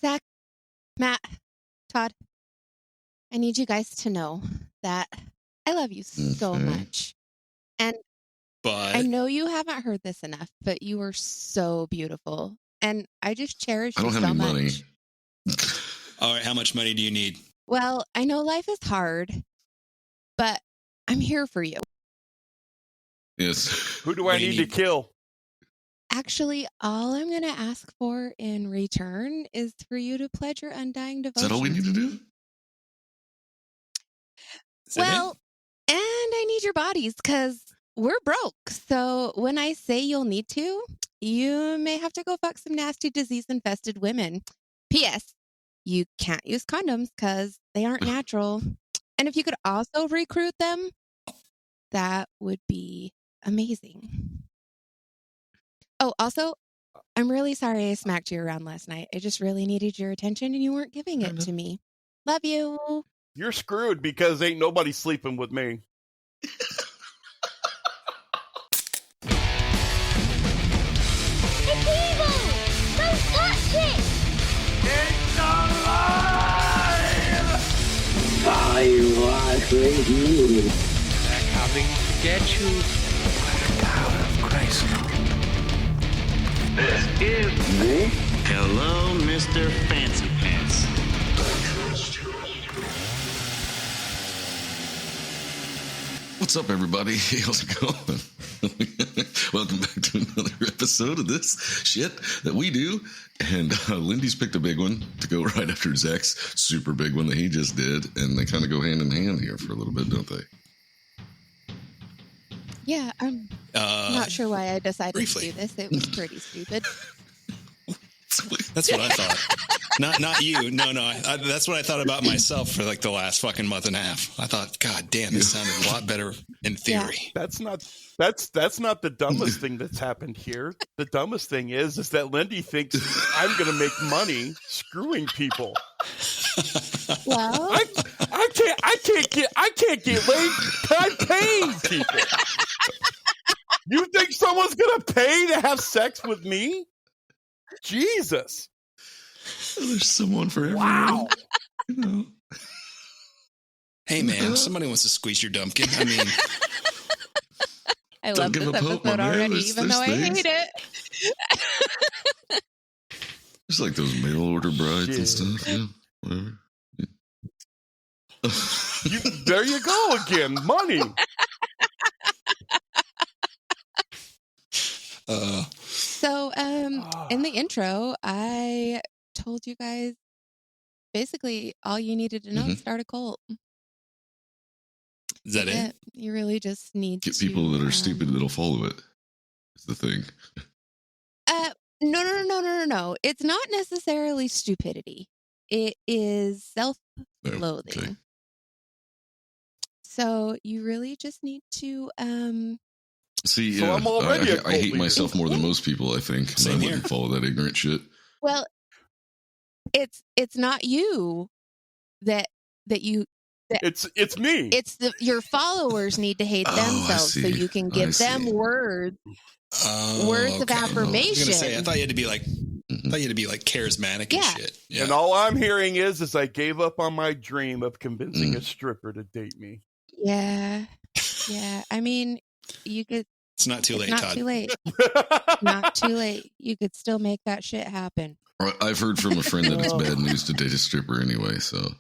Zach, Matt, Todd, I need you guys to know that I love you so much. And I know you haven't heard this enough, but you are so beautiful. And I just cherish you so much. I don't have any money. All right, how much money do you need? Well, I know life is hard, but I'm here for you. Yes. Who do I need to kill? Actually, all I'm going to ask for in return is for you to pledge your undying devotion. Is that all we need to do? Well, and I need your bodies because we're broke. So when I say you'll need to, you may have to go fuck some nasty disease-infested women. P.S. You can't use condoms because they aren't natural. And if you could also recruit them, that would be amazing. Oh, also, I'm really sorry I smacked you around last night. I just really needed your attention and you weren't giving it to me. Love you. You're screwed because ain't nobody sleeping with me. It's evil! Don't touch it! It's alive! I was with you. They're coming to get you. Black out of Grayskull. This is Me? Hello, Mr. Fancy Pants. What's up, everybody? How's it going? Welcome back to another episode of this shit that we do. And Lindy's picked a big one to go right after Zach's super big one that he just did. And they kind of go hand in hand here for a little bit, don't they? Yeah, I'm not sure why I decided briefly. to do this. It was pretty stupid. That's what I thought. Not you. No. That's what I thought about myself for like the last fucking month and a half. I thought, God damn, this sounded a lot better in theory. Yeah. That's not the dumbest thing that's happened here. The dumbest thing is that Lindy thinks I'm going to make money screwing people. Well, I can't get laid by paying people. You think someone's going to pay to have sex with me? Jesus. There's someone for everyone. Wow. You know. Hey, man, somebody wants to squeeze your dumpkin. I mean, I love this episode already, even though I hate it. It's like those mail order brides and stuff. Yeah, whatever. There you go again. Money. So, in the intro, I told you guys basically all you needed to know is start a cult. Is that it? You really just need to get people that are stupid that'll follow it. Is the thing. No. It's not necessarily stupidity. It is self-loathing. Okay. So you really just need to see. So I'm already I hate myself more than most people. I think I wouldn't follow that ignorant shit. Well, it's not you that you. It's me. It's your followers need to hate themselves so you can give them words of affirmation. I thought you had to be like, charismatic and shit. Yeah. And all I'm hearing is I gave up on my dream of convincing a stripper to date me. Yeah. I mean, you could. It's not too late, Todd. Too late. Not too late. You could still make that shit happen. I've heard from a friend that it's bad news to date a stripper anyway. So.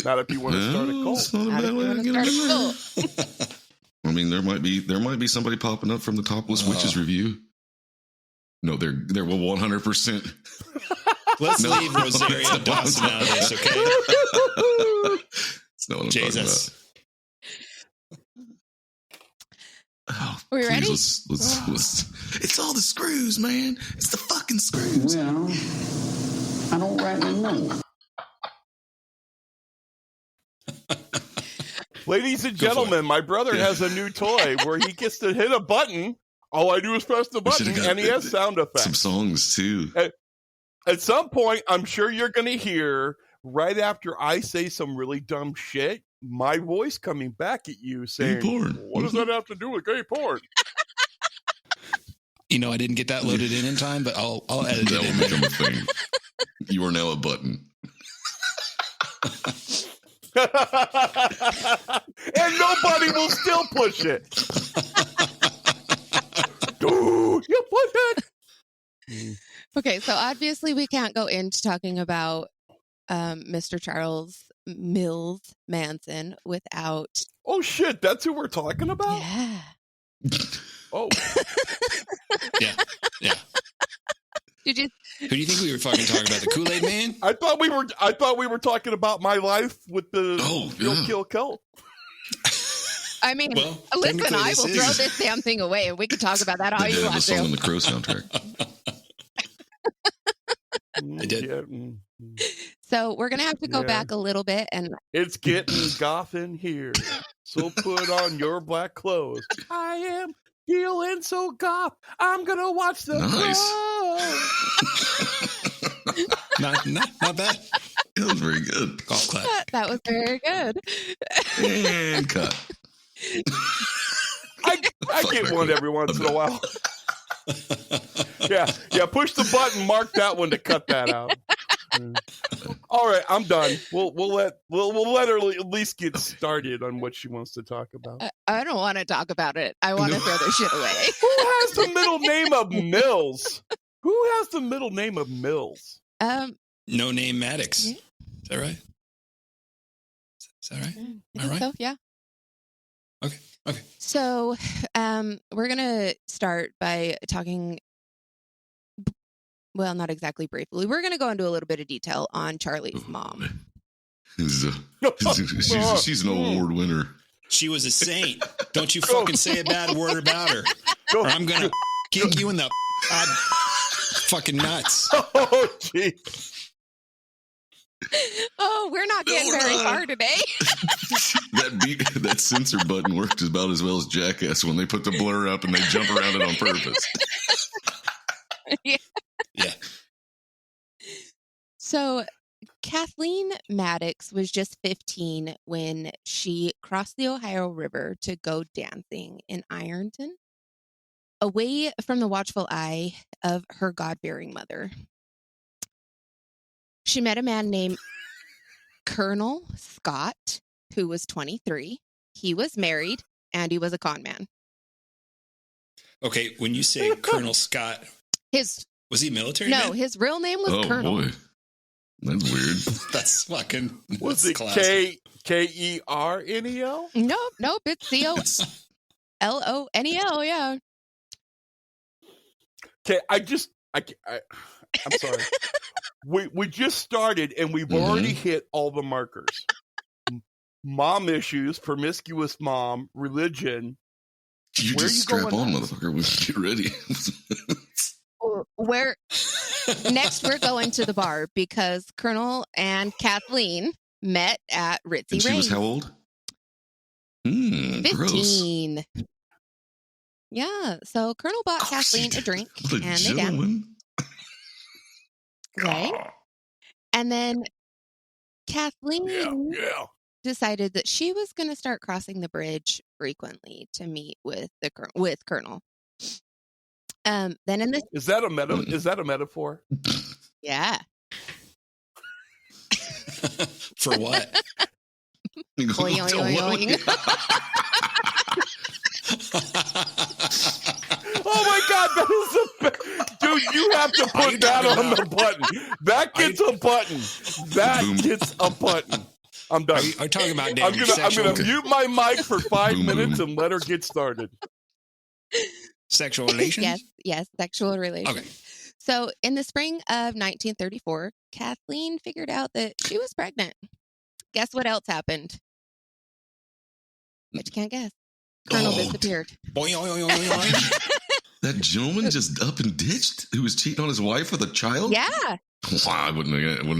Not if you want to start a cult. It's not a bad way to get it. I mean, there might be somebody popping up from the Topless Witches review. No, they're 100%. Let's leave Rosario Dawson out of this, okay? That's not what I'm talking about. Oh, we ready? Let's, it's all the screws, man. It's the fucking screws. Well, I don't rightly know. Ladies and gentlemen, my brother has a new toy where he gets to hit a button. All I do is press the button, and he has sound effects. Some songs, too. At some point, I'm sure you're going to hear, right after I say some really dumb shit, my voice coming back at you saying, gay porn. What does that have to do with gay porn? I didn't get that loaded in time, but I'll edit That it in will there. become a thing. You are now a button. And nobody will still push it. Dude, you put it. Okay, so obviously we can't go into talking about Mr. Charles Manson without. Oh shit, that's who we're talking about? Yeah. Oh. Yeah. Did you? Who do you think we were fucking talking about? The Kool-Aid Man? I thought we were talking about my life with the kill. I mean, Well, listen, technically I this will is- throw this damn thing away, and we can talk about that all They you did have a want song in to. the Crow soundtrack. I did. Yeah. So we're gonna have to go Yeah. back a little bit, and It's getting goth in here. So put on your black clothes. I am feeling so goth. I'm gonna watch the Nice. Crow. Not bad. It was very good. Golf clap. that was very good. And cut. I get one every once in a while. Yeah. Push the button. Mark that one to cut that out. All right, I'm done. We'll let her at least get started on what she wants to talk about. I don't want to talk about it. I want to throw this shit away. Who has the middle name of Mills? Who has the middle name of Mills? No name Maddox. Yeah. Is that right? Is that right? I Am I think right? so, yeah. Okay. So, we're gonna start by talking. Well, not exactly briefly. We're gonna go into a little bit of detail on Charlie's mom. She's an award winner. She was a saint. Don't you fucking say a bad word about her, or I'm gonna kick you in the fucking nuts. Oh, gee. Oh, we're not getting very far today. That censor button worked about as well as Jackass when they put the blur up and they jump around it on purpose. Yeah. Yeah. So, Kathleen Maddox was just 15 when she crossed the Ohio River to go dancing in Ironton, away from the watchful eye of her God-fearing mother. She met a man named Colonel Scott, who was 23. He was married, and he was a con man. Okay, when you say Colonel Scott, was he military? No, man? his real name was Oh Colonel. boy, that's weird. That's fucking. Was that's it classic. Kernel? Nope, it's Colonel, yeah. Okay, I'm sorry. We just started and we've already hit all the markers. Mom issues, promiscuous mom, religion. You Where just you strap going on, next? motherfucker. We get ready. Next we're going to the bar because Colonel and Kathleen met at Ritzy And she was Ray's. how old? Gross. 15. Yeah, so Colonel bought Kathleen a drink What a and they danced, gentleman. right? And then Kathleen Yeah. decided that she was going to start crossing the bridge frequently to meet with Colonel. Then in this, Is that a metaphor? yeah, For what? Oing, oing, oing, oing. Oh my God, that is dude. You have to put that on the button. That gets a button. That gets a button. I'm done. Are you talking about I'm damn gonna mute my mic for 5 minutes and let her get started. sexual relations? yes, sexual relations. Okay. So in the spring of 1934, Kathleen figured out that she was pregnant. Guess what else happened? But you can't guess. Colonel disappeared. Boing, oing, oing, oing, oing. That gentleman just up and ditched who was cheating on his wife with a child? Yeah, Wow, I wouldn't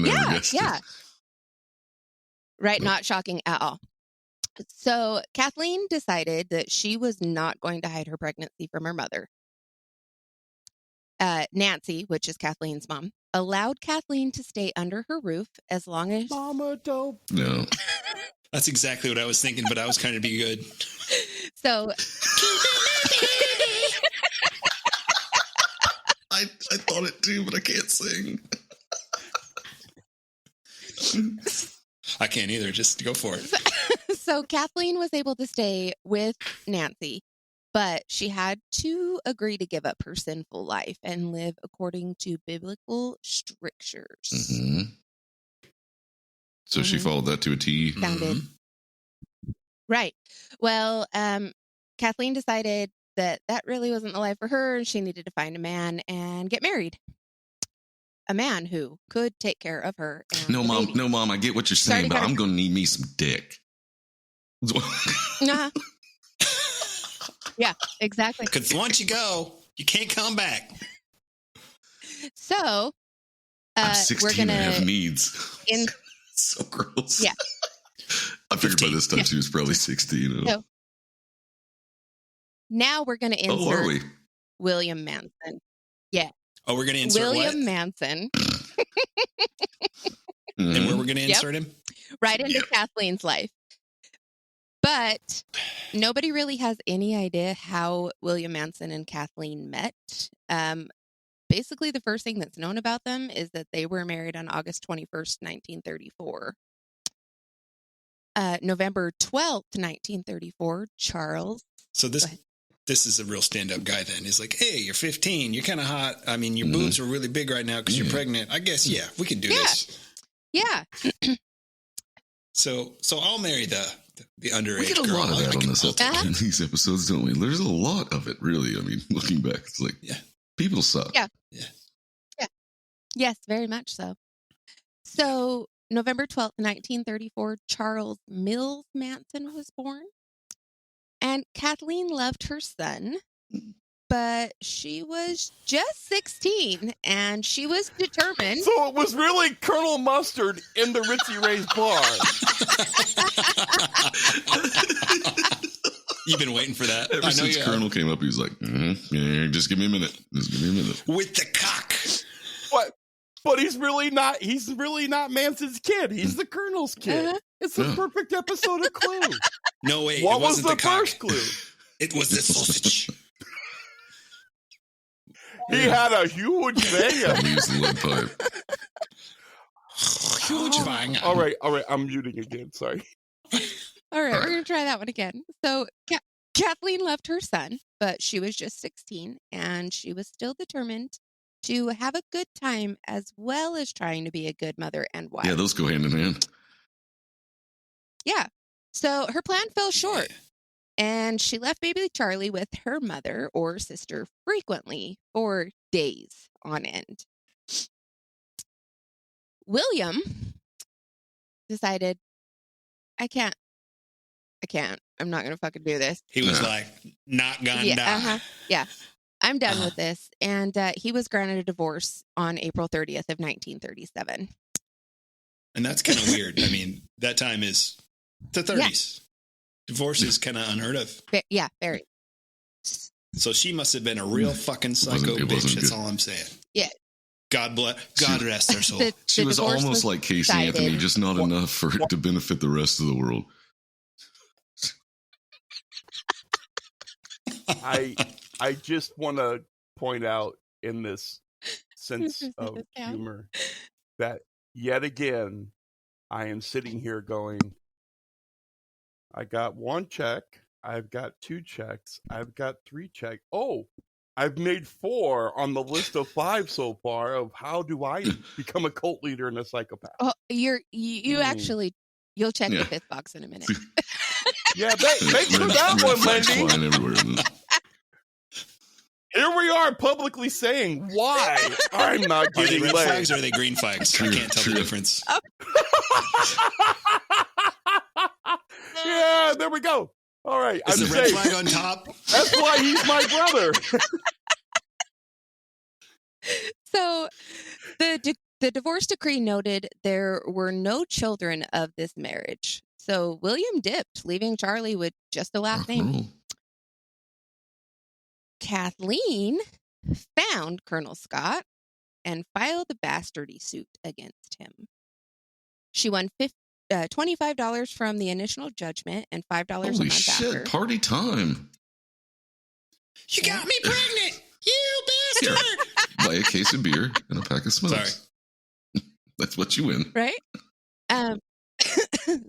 have guessed yeah. it. Right, not shocking at all. So Kathleen decided that she was not going to hide her pregnancy from her mother. Nancy, which is Kathleen's mom, allowed Kathleen to stay under her roof as long as Mama dope. No. That's exactly what I was thinking, but I was kind of be good. so thought it too, but I can't sing. I can't either. Just go for it. So Kathleen was able to stay with Nancy, but she had to agree to give up her sinful life and live according to biblical strictures. Mm-hmm. So she followed that to a T. Founded. Right. Well, Kathleen decided that really wasn't the life for her, and she needed to find a man and get married. A man who could take care of her. And No, mom, I get what you're saying, but I'm going to need me some dick. Uh-huh. Yeah, exactly. Because once you go, you can't come back. So, I'm 16 we're going to have needs. So gross. Yeah. I figured by this time she was probably 16. So, now we're going to insert are we? William Manson. Yeah. Oh, we're going to insert William what? Manson. And where we're going to insert him? Right into Kathleen's life. But nobody really has any idea how William Manson and Kathleen met. Basically, the first thing that's known about them is that they were married on August 21st, 1934. November 12th, 1934, Charles. So this is a real stand-up guy then. He's like, hey, you're 15. You're kind of hot. I mean, your boobs are really big right now because you're pregnant. I guess, we can do this. Yeah. So I'll marry the underage we get a girl. lot of that in these episodes, don't we? There's a lot of it, really. I mean, looking back, it's like, people suck. Yeah. Yes, very much so. So, November 12th, 1934, Charles Mills Manson was born. And Kathleen loved her son, but she was just 16, and she was determined. So it was really Colonel Mustard in the Ritzy Ray's bar. You've been waiting for that. Ever since Colonel came up, he was like, just give me a minute. With the cock. What? But he's really not Manson's kid. He's the Colonel's kid. It's the perfect episode of Clue. No, wait. What it wasn't was the cock. first clue? It was the sausage. He had a huge vein. He used the lead pipe. Huge vang. All right. I'm muting again. Sorry. All right, we're going to try that one again. So Kathleen loved her son, but she was just 16, and she was still determined to have a good time as well as trying to be a good mother and wife. Yeah, those go hand in hand. Yeah. So her plan fell short, and she left baby Charlie with her mother or sister frequently for days on end. William decided, I can't. I'm not going to fucking do this. He was like, not gonna die. Yeah. I'm done with this. And he was granted a divorce on April 30th of 1937. And that's kind of weird. I mean, that time is the 30s. Divorce is kind of unheard of. Yeah, very. So she must have been a real fucking psycho bitch. That's all I'm saying. Yeah. God rest her soul. She was almost like Casey Anthony, just not enough for it to benefit the rest of the world. I just want to point out in this sense of humor that yet again, I am sitting here going, I got one check, I've got two checks, I've got three checks. Oh, I've made 4 on the list of 5 so far of how do I become a cult leader and a psychopath. Oh, you actually, you'll check the 5th box in a minute. Yeah, thanks for that one, Lindy. Here we are publicly saying why I'm not getting red laid. flags or are they green flags? I can't tell the difference. Yeah, there we go. All right. Is the red flag on top? That's why he's my brother. So the divorce decree noted there were no children of this marriage. So William dipped, leaving Charlie with just the last name. Kathleen found Colonel Scott and filed a bastardy suit against him. She won $25 from the initial judgment and $5 a month after. Party time. You got me pregnant, you bastard! buy a case of beer and a pack of smokes. Sorry. That's what you win. Right?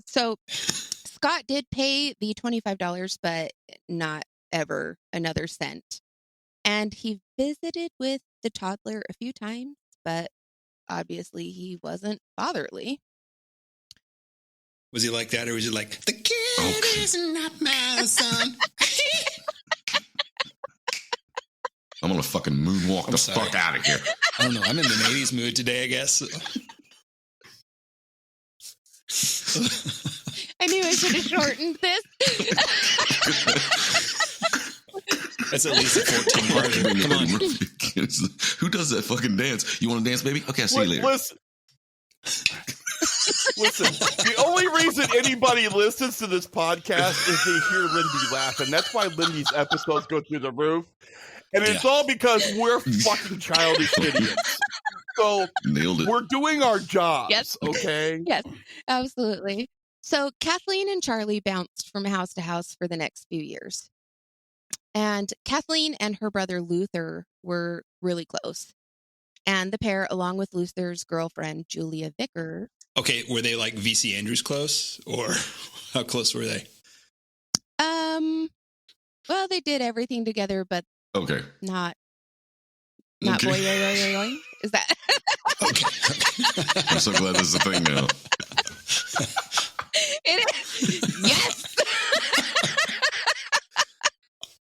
So Scott did pay the $25, but not ever another cent. And he visited with the toddler a few times, but obviously he wasn't fatherly. Was he like that, or was he like, the kid is not my son? I'm going to fucking moonwalk the sorry. fuck out of here. I don't know. I'm in the 80s mood today, I guess. I knew I should have shortened this. That's at least a 14 marker. Come on. Who does that fucking dance? You want to dance, baby? Okay, I'll see you later. Listen, the only reason anybody listens to this podcast is they hear Lindy laugh, and that's why Lindy's episodes go through the roof. And it's all because we're fucking childish idiots. So Nailed it. we're doing our jobs, Yes. okay? Yes, absolutely. So Kathleen and Charlie bounced from house to house for the next few years. And Kathleen and her brother Luther were really close. And the pair, along with Luther's girlfriend, Julia Vickers. Okay, were they like VC Andrews close, or how close were they? Well, they did everything together, but Okay. not Okay. boy. Is that? Okay. I'm so glad this is a thing now. It is. Yes.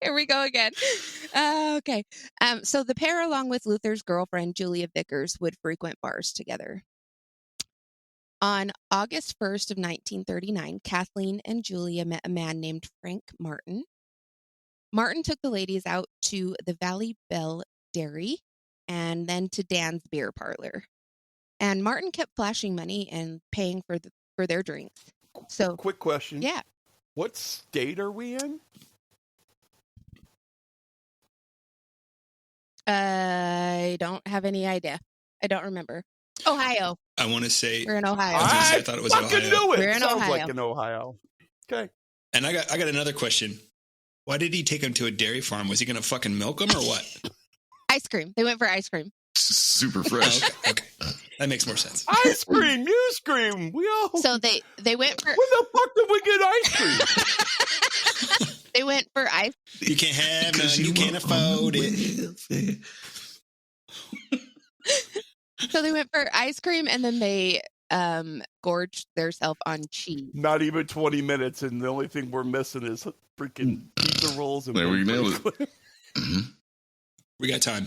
Here we go again. Okay. So the pair, along with Luther's girlfriend, Julia Vickers, would frequent bars together. On August 1st of 1939, Kathleen and Julia met a man named Frank Martin. Martin took the ladies out to the Valley Bell Dairy and then to Dan's beer parlor. And Martin kept flashing money and paying for their drinks. So, Quick question. yeah. What state are we in? I don't have any idea. I don't remember. Ohio. I want to say, We're in Ohio. I thought it was fucking Ohio. knew it. We're in Sounds Ohio. like in Ohio. Okay. And I got another question. Why did he take him to a dairy farm? Was he going to fucking milk him or what? Ice cream. They went for ice cream. Super fresh. Okay. That makes more sense. Ice cream, you scream. We all. So they went for When the fuck did we get ice cream? they went for ice. You can't have none. You can't afford it. So they went for ice cream, and then they gorged themselves on cheese. Not even 20 minutes, and the only thing we're missing is freaking pizza rolls. And There we nailed it. We got time.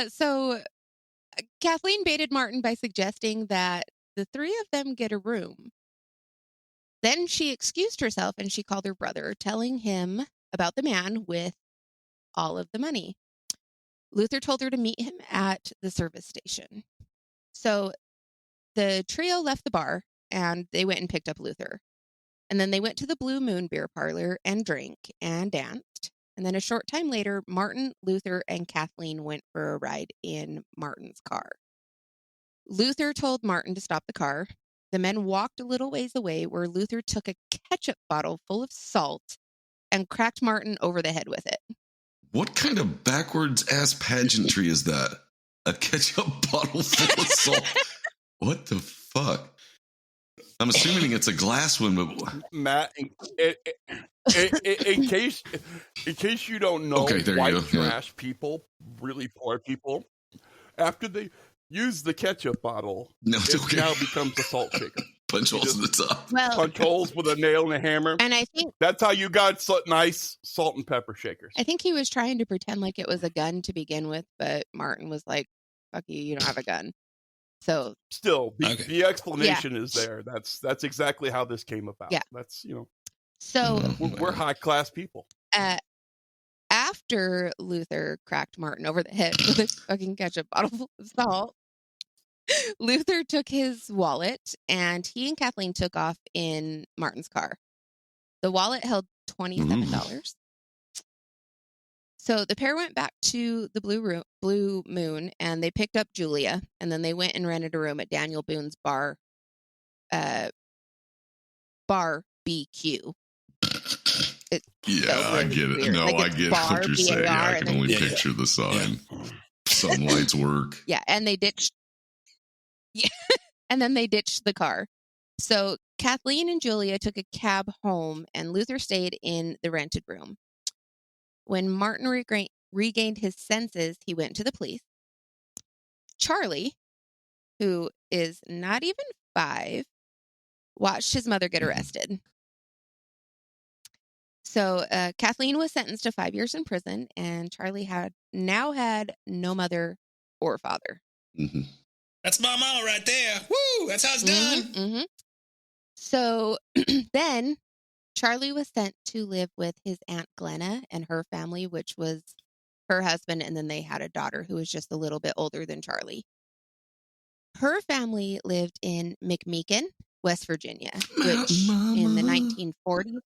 So Kathleen baited Martin by suggesting that the three of them get a room. Then she excused herself and she called her brother, telling him about the man with all of the money. Luther told her to meet him at the service station. So the trio left the bar and they went and picked up Luther. And then they went to the Blue Moon beer parlor and drank and danced. And then a short time later, Martin, Luther, and Kathleen went for a ride in Martin's car. Luther told Martin to stop the car. The men walked a little ways away where Luther took a ketchup bottle full of salt and cracked Martin over the head with it. What kind of backwards ass pageantry is that? A ketchup bottle full of salt. What the fuck? I'm assuming it's a glass one, but Matt, in case you don't know, Okay, there you white go, yeah. trash people, really poor people, after they use the ketchup bottle, No, it's it okay. now becomes a salt shaker. Punch holes in the top. Well, Punch holes with a nail and a hammer. and I think That's how you got nice salt and pepper shakers. he was trying to pretend like it was a gun to begin with, but Martin was like, "Fuck you, you don't have a gun." So Still, Okay. the explanation is there. That's exactly how this came about. Yeah. That's so we're high class people. after Luther cracked Martin over the head with a fucking ketchup bottle full of salt, Luther took his wallet and he and Kathleen took off in Martin's car. The wallet held $27. So the pair went back to the Blue Moon and they picked up Julia, and then they went and rented a room at Daniel Boone's bar BQ. Yeah, I really get it. weird. No, Like, I it's get bar, what you're saying. BAR, I and can then- only Yeah, yeah. picture the sign. Some lights work. Yeah, and they ditched. Yeah, and then they ditched the car. So Kathleen and Julia took a cab home, and Luther stayed in the rented room. When Martin regained his senses, he went to the police. Charlie, who is not even 5, watched his mother get arrested. So Kathleen was sentenced to 5 years in prison, and Charlie had no mother or father. Mm-hmm. That's my mama right there. Woo! That's how it's done. Mm-hmm. So then Charlie was sent to live with his Aunt Glenna and her family, which was her husband, and then they had a daughter who was just a little bit older than Charlie. Her family lived in McMeekin, West Virginia, which in the 1940s.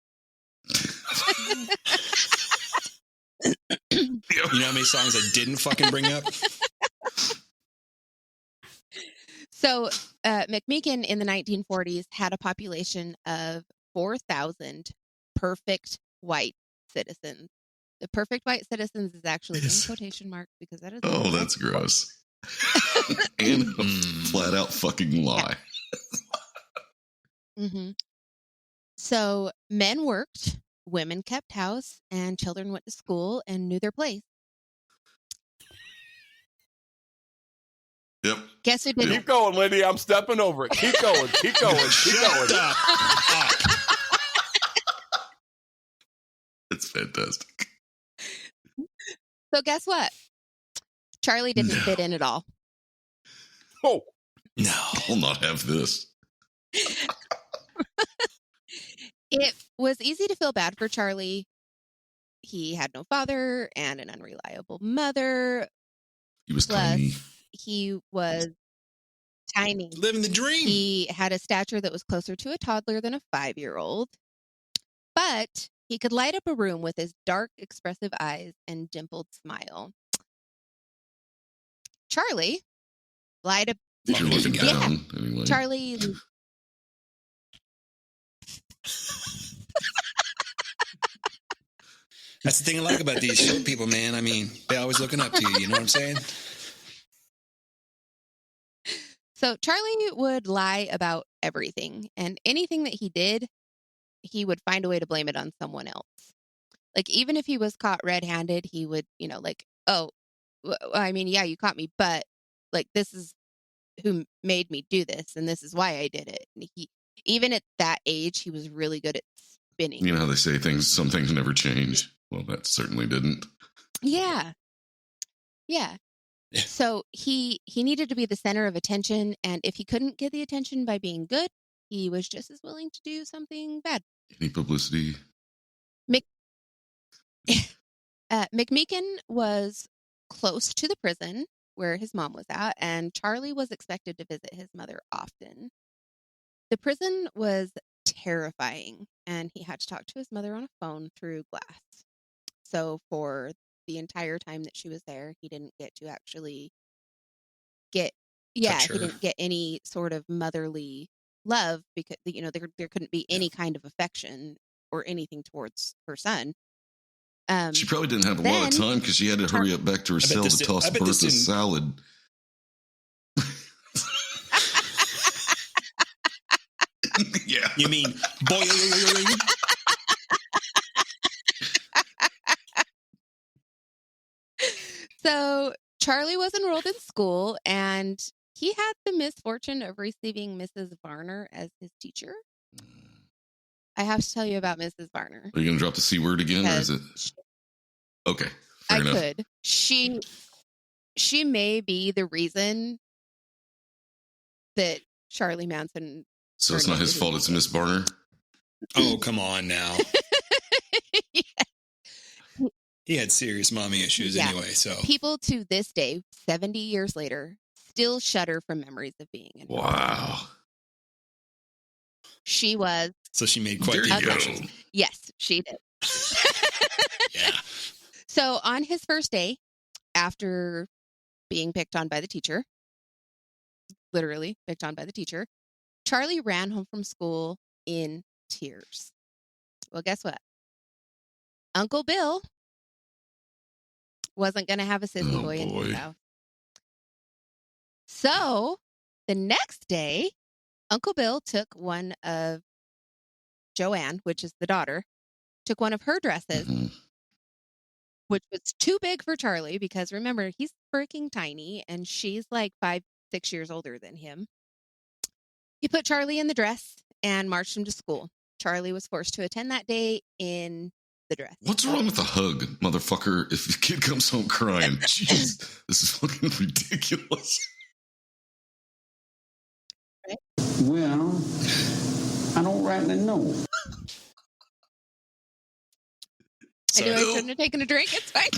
You know how many songs I didn't fucking bring up? So McMeekin in the 1940s had a population of 4,000 perfect white citizens. The perfect white citizens is actually in quotation marks because that is. Oh, that's gross. And a flat out fucking lie. Mm-hmm. So men worked, women kept house, and children went to school and knew their place. Yep. Guess who didn't? Keep going, Lindy. I'm stepping over it. Keep going. Keep going. Keep going. Shut up. It's fantastic. So guess what? Charlie didn't fit in at all. Oh, No. I'll not have this. It was easy to feel bad for Charlie. He had no father and an unreliable mother. He was Plus, tiny. he was tiny. Living the dream. He had a stature that was closer to a toddler than a 5-year-old. But he could light up a room with his dark, expressive eyes and dimpled smile. Charlie light up. If you're looking Yeah. down, anyway. Charlie. That's the thing I like about these short people, man. I mean, they're always looking up to you. You know what I'm saying? So Charlie would lie about everything, and anything that he did, he would find a way to blame it on someone else. Like, even if he was caught red-handed, he would, like, oh, I mean, yeah, you caught me, but like, this is who made me do this, and this is why I did it. And even at that age, he was really good at spinning. You know how they say some things never change? Well, that certainly didn't. Yeah. Yeah. So he needed to be the center of attention, and if he couldn't get the attention by being good, he was just as willing to do something bad. Any publicity? McMeekin was close to the prison where his mom was at, and Charlie was expected to visit his mother often. The prison was terrifying, and he had to talk to his mother on a phone through glass. So for the entire time that she was there, he didn't get to actually he didn't get any sort of motherly love because there couldn't be any kind of affection or anything towards her son. She probably didn't have a lot of time because she had to hurry up back to her cell to toss Bertha's salad. Yeah. You mean boy? So Charlie was enrolled in school, and he had the misfortune of receiving Mrs. Varner as his teacher. I have to tell you about Mrs. Varner. Are you going to drop the C word again, or is it? Okay, fair enough. Could. She may be the reason that Charlie Manson. So it's not his fault. It's Miss Barner. Oh, come on now. Yeah. He had serious mommy issues anyway. So people to this day, 70 years later, still shudder from memories of being in. Wow. She was. So she made quite the impression. Yes, she did. Yeah. So on his first day, after being picked on by the teacher, literally picked on by the teacher, Charlie ran home from school in tears. Well, guess what? Uncle Bill wasn't going to have a sissy Oh, boy in his boy. house. So the next day, Uncle Bill took one of Joanne, which is the daughter, took one of her dresses, Mhm. which was too big for Charlie because remember, he's freaking tiny and she's like 5-6 years older than him. He put Charlie in the dress and marched him to school. Charlie was forced to attend that day in the dress. What's wrong with a hug, motherfucker? If your kid comes home crying, jeez, this is fucking ridiculous. Well, I don't rightly know. I knew I shouldn't have taken a drink. It's fine.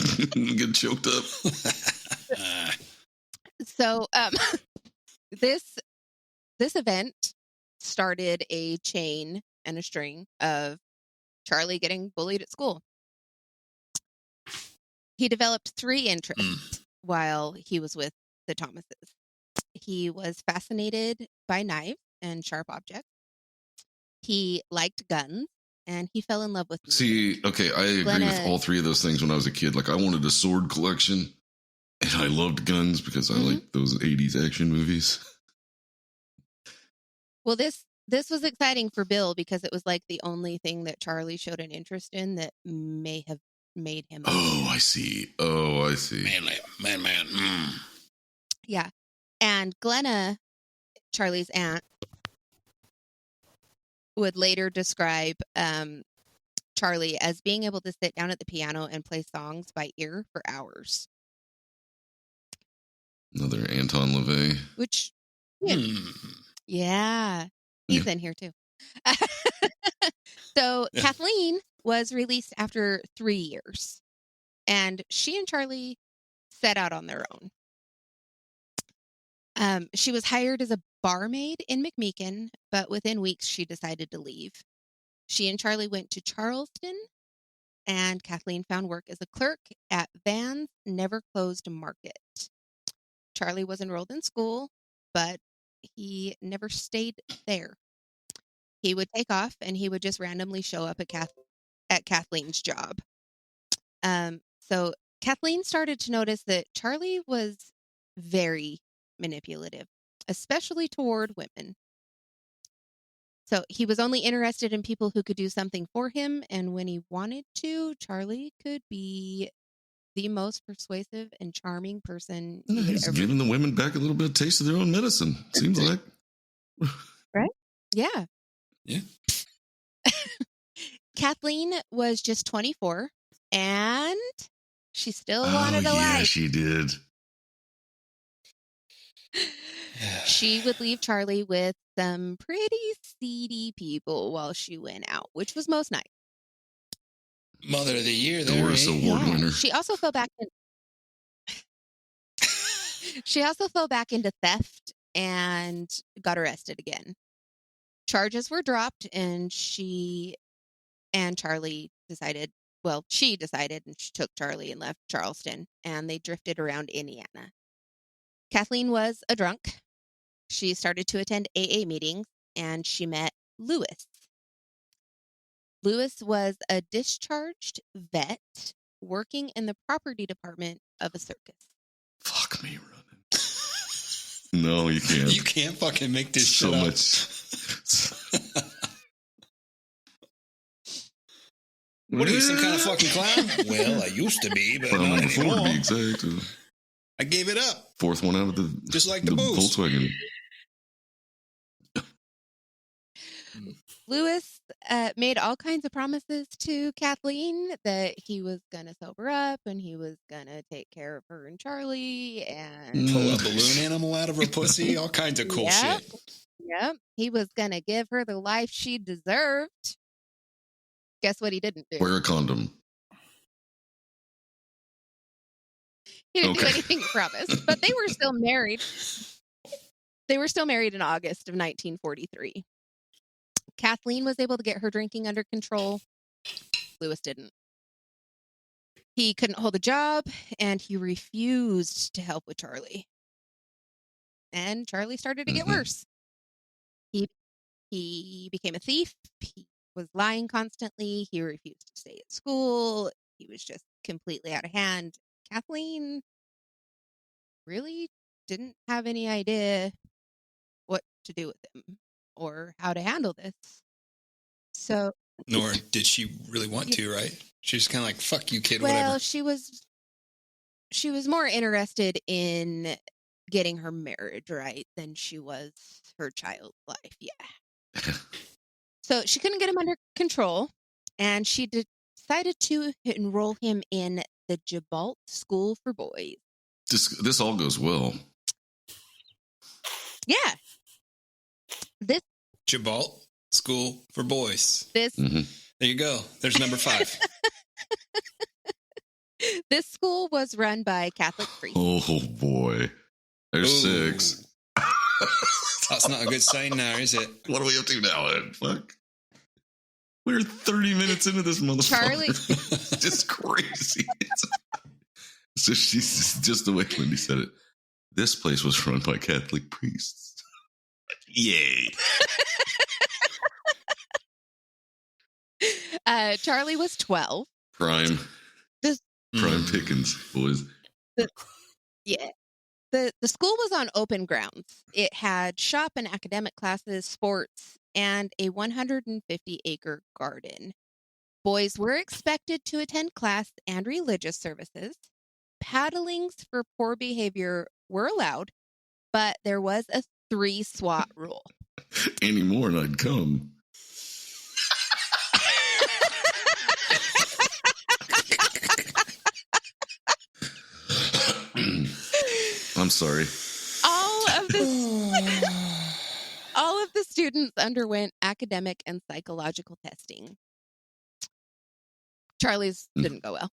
Get choked up. So this event started a chain and a string of Charlie getting bullied at school. He developed 3 interests while he was with the Thomases. He was fascinated by knives and sharp objects. He liked guns, and he fell in love with music. See, okay, I agree with all 3 of those things when I was a kid. Like, I wanted a sword collection, and I loved guns because I liked those 80s action movies. Well, this was exciting for Bill because it was like the only thing that Charlie showed an interest in that may have made him. Oh, I see. Man. Yeah. And Glenna, Charlie's aunt, would later describe Charlie as being able to sit down at the piano and play songs by ear for hours. Another Anton LaVey. Which, yeah, he's in here too. So Kathleen was released after 3 years, and she and Charlie set out on their own. She was hired as a barmaid in McMeekin, but within weeks she decided to leave. She and Charlie went to Charleston, and Kathleen found work as a clerk at Van's Never Closed Market. Charlie was enrolled in school, but he never stayed there. He would take off, and he would just randomly show up at Kathleen's job. So Kathleen started to notice that Charlie was very manipulative, especially toward women. So he was only interested in people who could do something for him, and when he wanted to, Charlie could be the most persuasive and charming person. He's giving the women back a little bit of taste of their own medicine, seems like. Right? Yeah. Yeah. Kathleen was just 24, and she still wanted a life. Yeah, she did. She would leave Charlie with some pretty seedy people while she went out, which was most nights. Mother of the Year, Doris Award winner. She also fell back into theft and got arrested again. Charges were dropped, and she decided and she took Charlie and left Charleston, and they drifted around Indiana. Kathleen was a drunk. She started to attend AA meetings, and she met Lewis. Lewis was a discharged vet working in the property department of a circus. Fuck me running. No, you can't. You can't fucking make this so shit up. Much. What are you, some kind of fucking clown? Well, I used to be, but not before anymore. to be exact. I gave it up. 4th one out of the Just like the booze. Volkswagen. Lewis made all kinds of promises to Kathleen that he was going to sober up and he was going to take care of her and Charlie and pull a balloon animal out of her pussy, all kinds of cool shit. Yep. He was going to give her the life she deserved. Guess what he didn't do? Wear a condom. He didn't do anything he promised, but they were still married. They were still married in August of 1943. Kathleen was able to get her drinking under control. Lewis didn't. He couldn't hold a job, and he refused to help with Charlie. And Charlie started to get worse. He became a thief. He was lying constantly. He refused to stay at school. He was just completely out of hand. Kathleen really didn't have any idea what to do with him or how to handle this. So, Nor did she really want to, right? She was kind of like, fuck you, kid, well, whatever. she was more interested in getting her marriage right than she was her child's life. Yeah. So she couldn't get him under control, and she decided to enroll him in the Jabalt School for Boys. This all goes well. Yeah. This Jabalt School for Boys. this Mhm. There you go. There's number 5. this school was run by Catholic priests. Oh boy, there's Ooh. 6. That's not a good sign now, is it? What are we up to now, Ed? Fuck. We're 30 minutes into this motherfucker. Charlie- It's just crazy. So she's just the way Lindy said it. This place was run by Catholic priests. Yay. Charlie was 12. Prime Mm. pickings, boys. Yeah. The school was on open grounds. It had shop and academic classes, sports, and a 150-acre garden. Boys were expected to attend class and religious services. Paddlings for poor behavior were allowed, but there was a 3 SWAT rule. Any more and I'd come. I'm sorry. All of the students underwent academic and psychological testing. Charlie's didn't go well.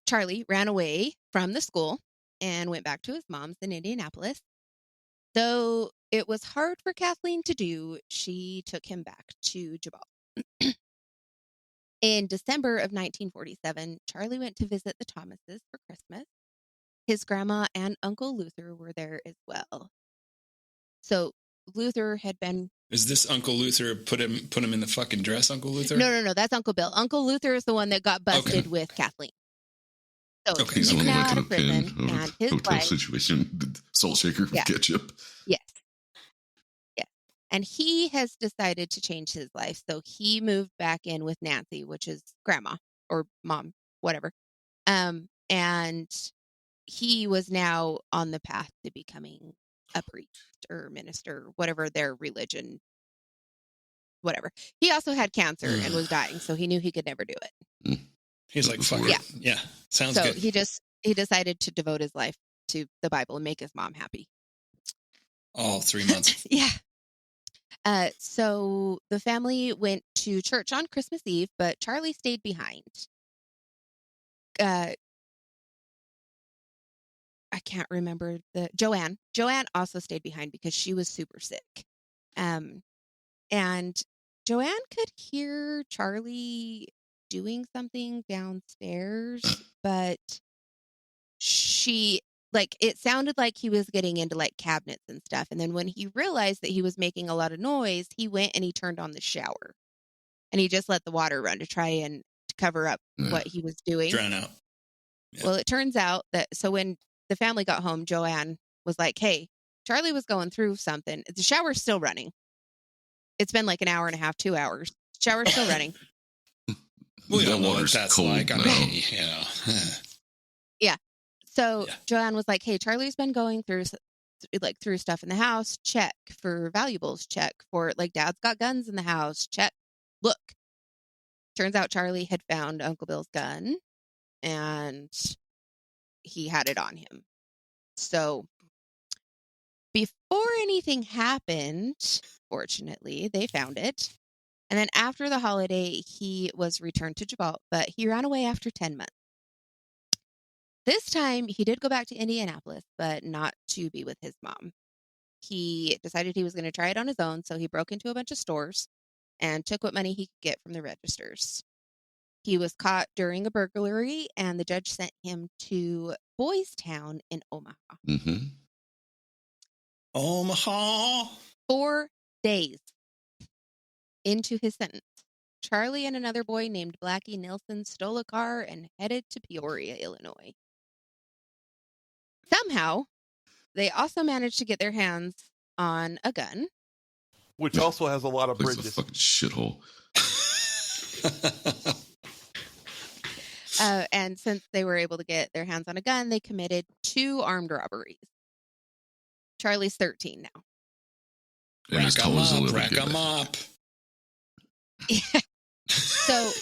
Charlie ran away from the school and went back to his mom's in Indianapolis. Though it was hard for Kathleen to do, she took him back to Jabal. In December of 1947, Charlie went to visit the Thomases for Christmas. His grandma and Uncle Luther were there as well. So Luther had been... Is this Uncle Luther put him in the fucking dress, Uncle Luther? No, that's Uncle Bill. Uncle Luther is the one that got busted Okay. with Kathleen. So Okay, He's the he's one now that out could of have pinned prison, over and his hotel wife... situation. The salt shaker with Yeah. ketchup. Yes. And he has decided to change his life. So he moved back in with Nancy, which is grandma or mom, whatever. And he was now on the path to becoming a priest or minister, whatever their religion, whatever. He also had cancer and was dying, so he knew he could never do it. He's like, fuck Yeah. it. Yeah. Sounds So good. he decided to devote his life to the Bible and make his mom happy. All 3 months. Yeah. So the family went to church on Christmas Eve, but Charlie stayed behind. I can't remember Joanne. Joanne also stayed behind because she was super sick. And Joanne could hear Charlie doing something downstairs, but it sounded like he was getting into like cabinets and stuff. And then when he realized that he was making a lot of noise, he went and he turned on the shower and he just let the water run to try and cover up what he was doing. Drown out. Yeah. Well, it turns out that, so when the family got home, Joanne was like, hey, Charlie was going through something. The shower's still running. It's been like an hour and a half, 2 hours. Shower's still running. We That don't know what water's that's cold like. I now. mean, Yeah. So Yeah. Joanne was like, hey, Charlie's been going through stuff in the house. Check for valuables. Check for Dad's got guns in the house. Check. Look. Turns out Charlie had found Uncle Bill's gun and he had it on him. So before anything happened, fortunately, they found it. And then after the holiday, he was returned to Jabal, but he ran away after 10 months. This time, he did go back to Indianapolis, but not to be with his mom. He decided he was going to try it on his own, so he broke into a bunch of stores and took what money he could get from the registers. He was caught during a burglary, and the judge sent him to Boys Town in Omaha. Mm-hmm. Omaha. 4 days. into his sentence. Charlie and another boy named Blackie Nilsson stole a car and headed to Peoria, Illinois. Somehow, they also managed to get their hands on a gun. Which also has a lot of It's a bridges. fucking shithole. And since they were able to get their hands on a gun, they committed 2 armed robberies. Charlie's 13 now. And as tall as he'll ever rack get. 'em up. So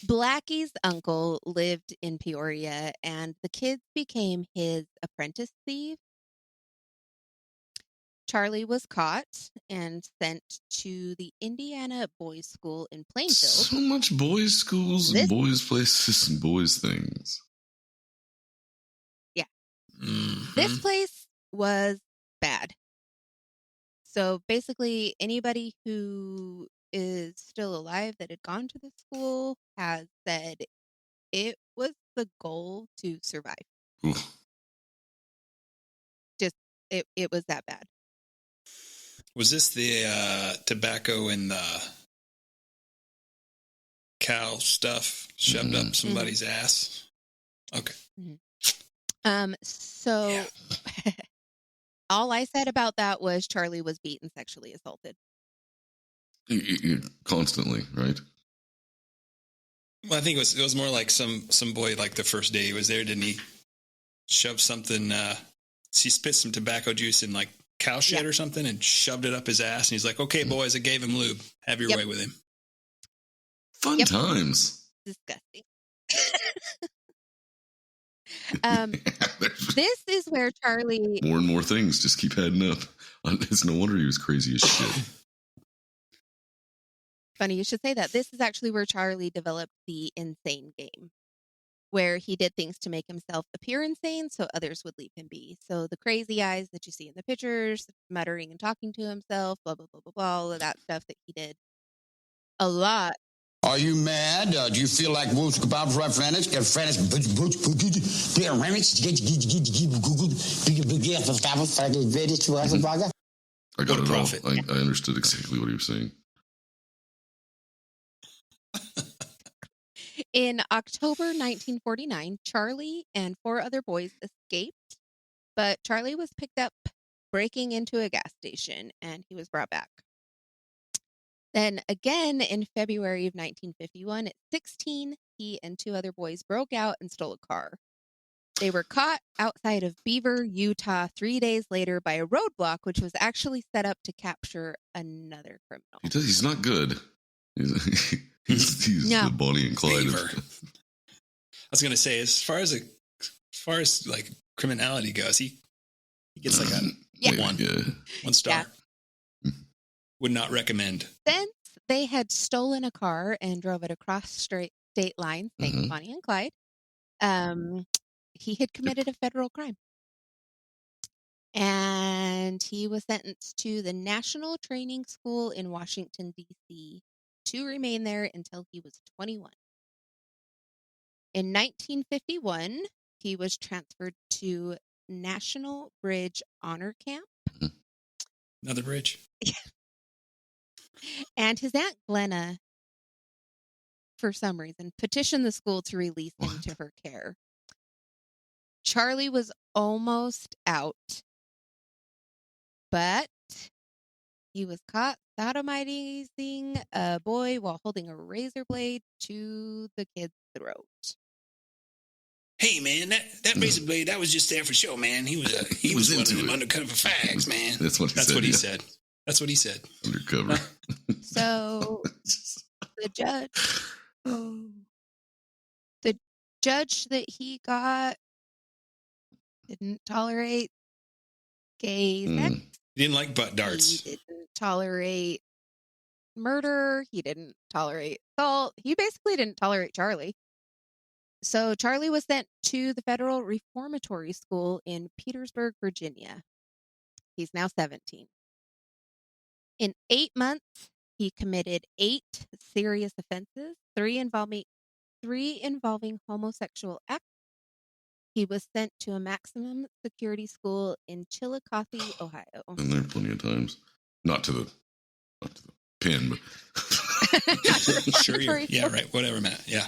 Blackie's uncle lived in Peoria, and the kids became his apprentice thief. Charlie was caught and sent to the Indiana Boys School in Plainfield. So much boys' schools and boys' places and boys' things. Yeah. Mhm. This place was bad. So basically, anybody who is still alive that had gone to the school has said it was the goal to survive. Oof. Just, it was that bad. Was this the tobacco and the cow stuff shoved up somebody's ass? Okay. So all I said about that was Charlie was beaten, sexually assaulted. Constantly, right? Well, I think it was more like some boy, like the first day he was there, didn't he? Shove something. He spit some tobacco juice in like cow shit or something and shoved it up his ass. And he's like, "Okay, boys, I gave him lube. Have your way with him." Fun times. Disgusting. This is where Charlie... More and more things just keep adding up. It's no wonder he was crazy as shit. Funny you should say that. This is actually where Charlie developed the insane game, where he did things to make himself appear insane so others would leave him be. So the crazy eyes that you see in the pictures, muttering and talking to himself, blah, blah, blah, blah, blah, all of that stuff that he did a lot. Are you mad? Do you feel like Wolf's about right French? Get French, I got it all. I understood exactly what he was saying. In October 1949, Charlie and 4 other boys escaped, but Charlie was picked up breaking into a gas station, and he was brought back. Then again in February of 1951, at 16, he and 2 other boys broke out and stole a car. They were caught outside of Beaver, Utah, 3 days later by a roadblock, which was actually set up to capture another criminal. He's not good. He's the Bonnie and Clyde. I was going to say, as far as like criminality goes, he gets like a one star. Yeah. Would not recommend. Since they had stolen a car and drove it across state lines, thanks Bonnie and Clyde, he had committed a federal crime. And he was sentenced to the National Training School in Washington, D.C., to remain there until he was 21. In 1951, he was transferred to National Bridge Honor Camp. Another bridge. And his Aunt Glenna, for some reason, petitioned the school to release him to her care. Charlie was almost out, but he was caught sodomizing a boy while holding a razor blade to the kid's throat. Hey man, that razor blade, that was just there for show, man. He was one of them undercover fags, man. That's what he said. That's what he said. Undercover. So the judge that he got didn't tolerate gay sex. He didn't like butt darts. He didn't tolerate murder. He didn't tolerate assault. He basically didn't tolerate Charlie. So Charlie was sent to the Federal Reformatory School in Petersburg, Virginia. He's now 17. In 8 months, he committed 8 serious offenses, 3 involving homosexual acts. He was sent to a maximum security school in Chillicothe, Ohio. Been there plenty of times. Not to the pen. Sure. Yeah, right. Whatever, Matt. Yeah.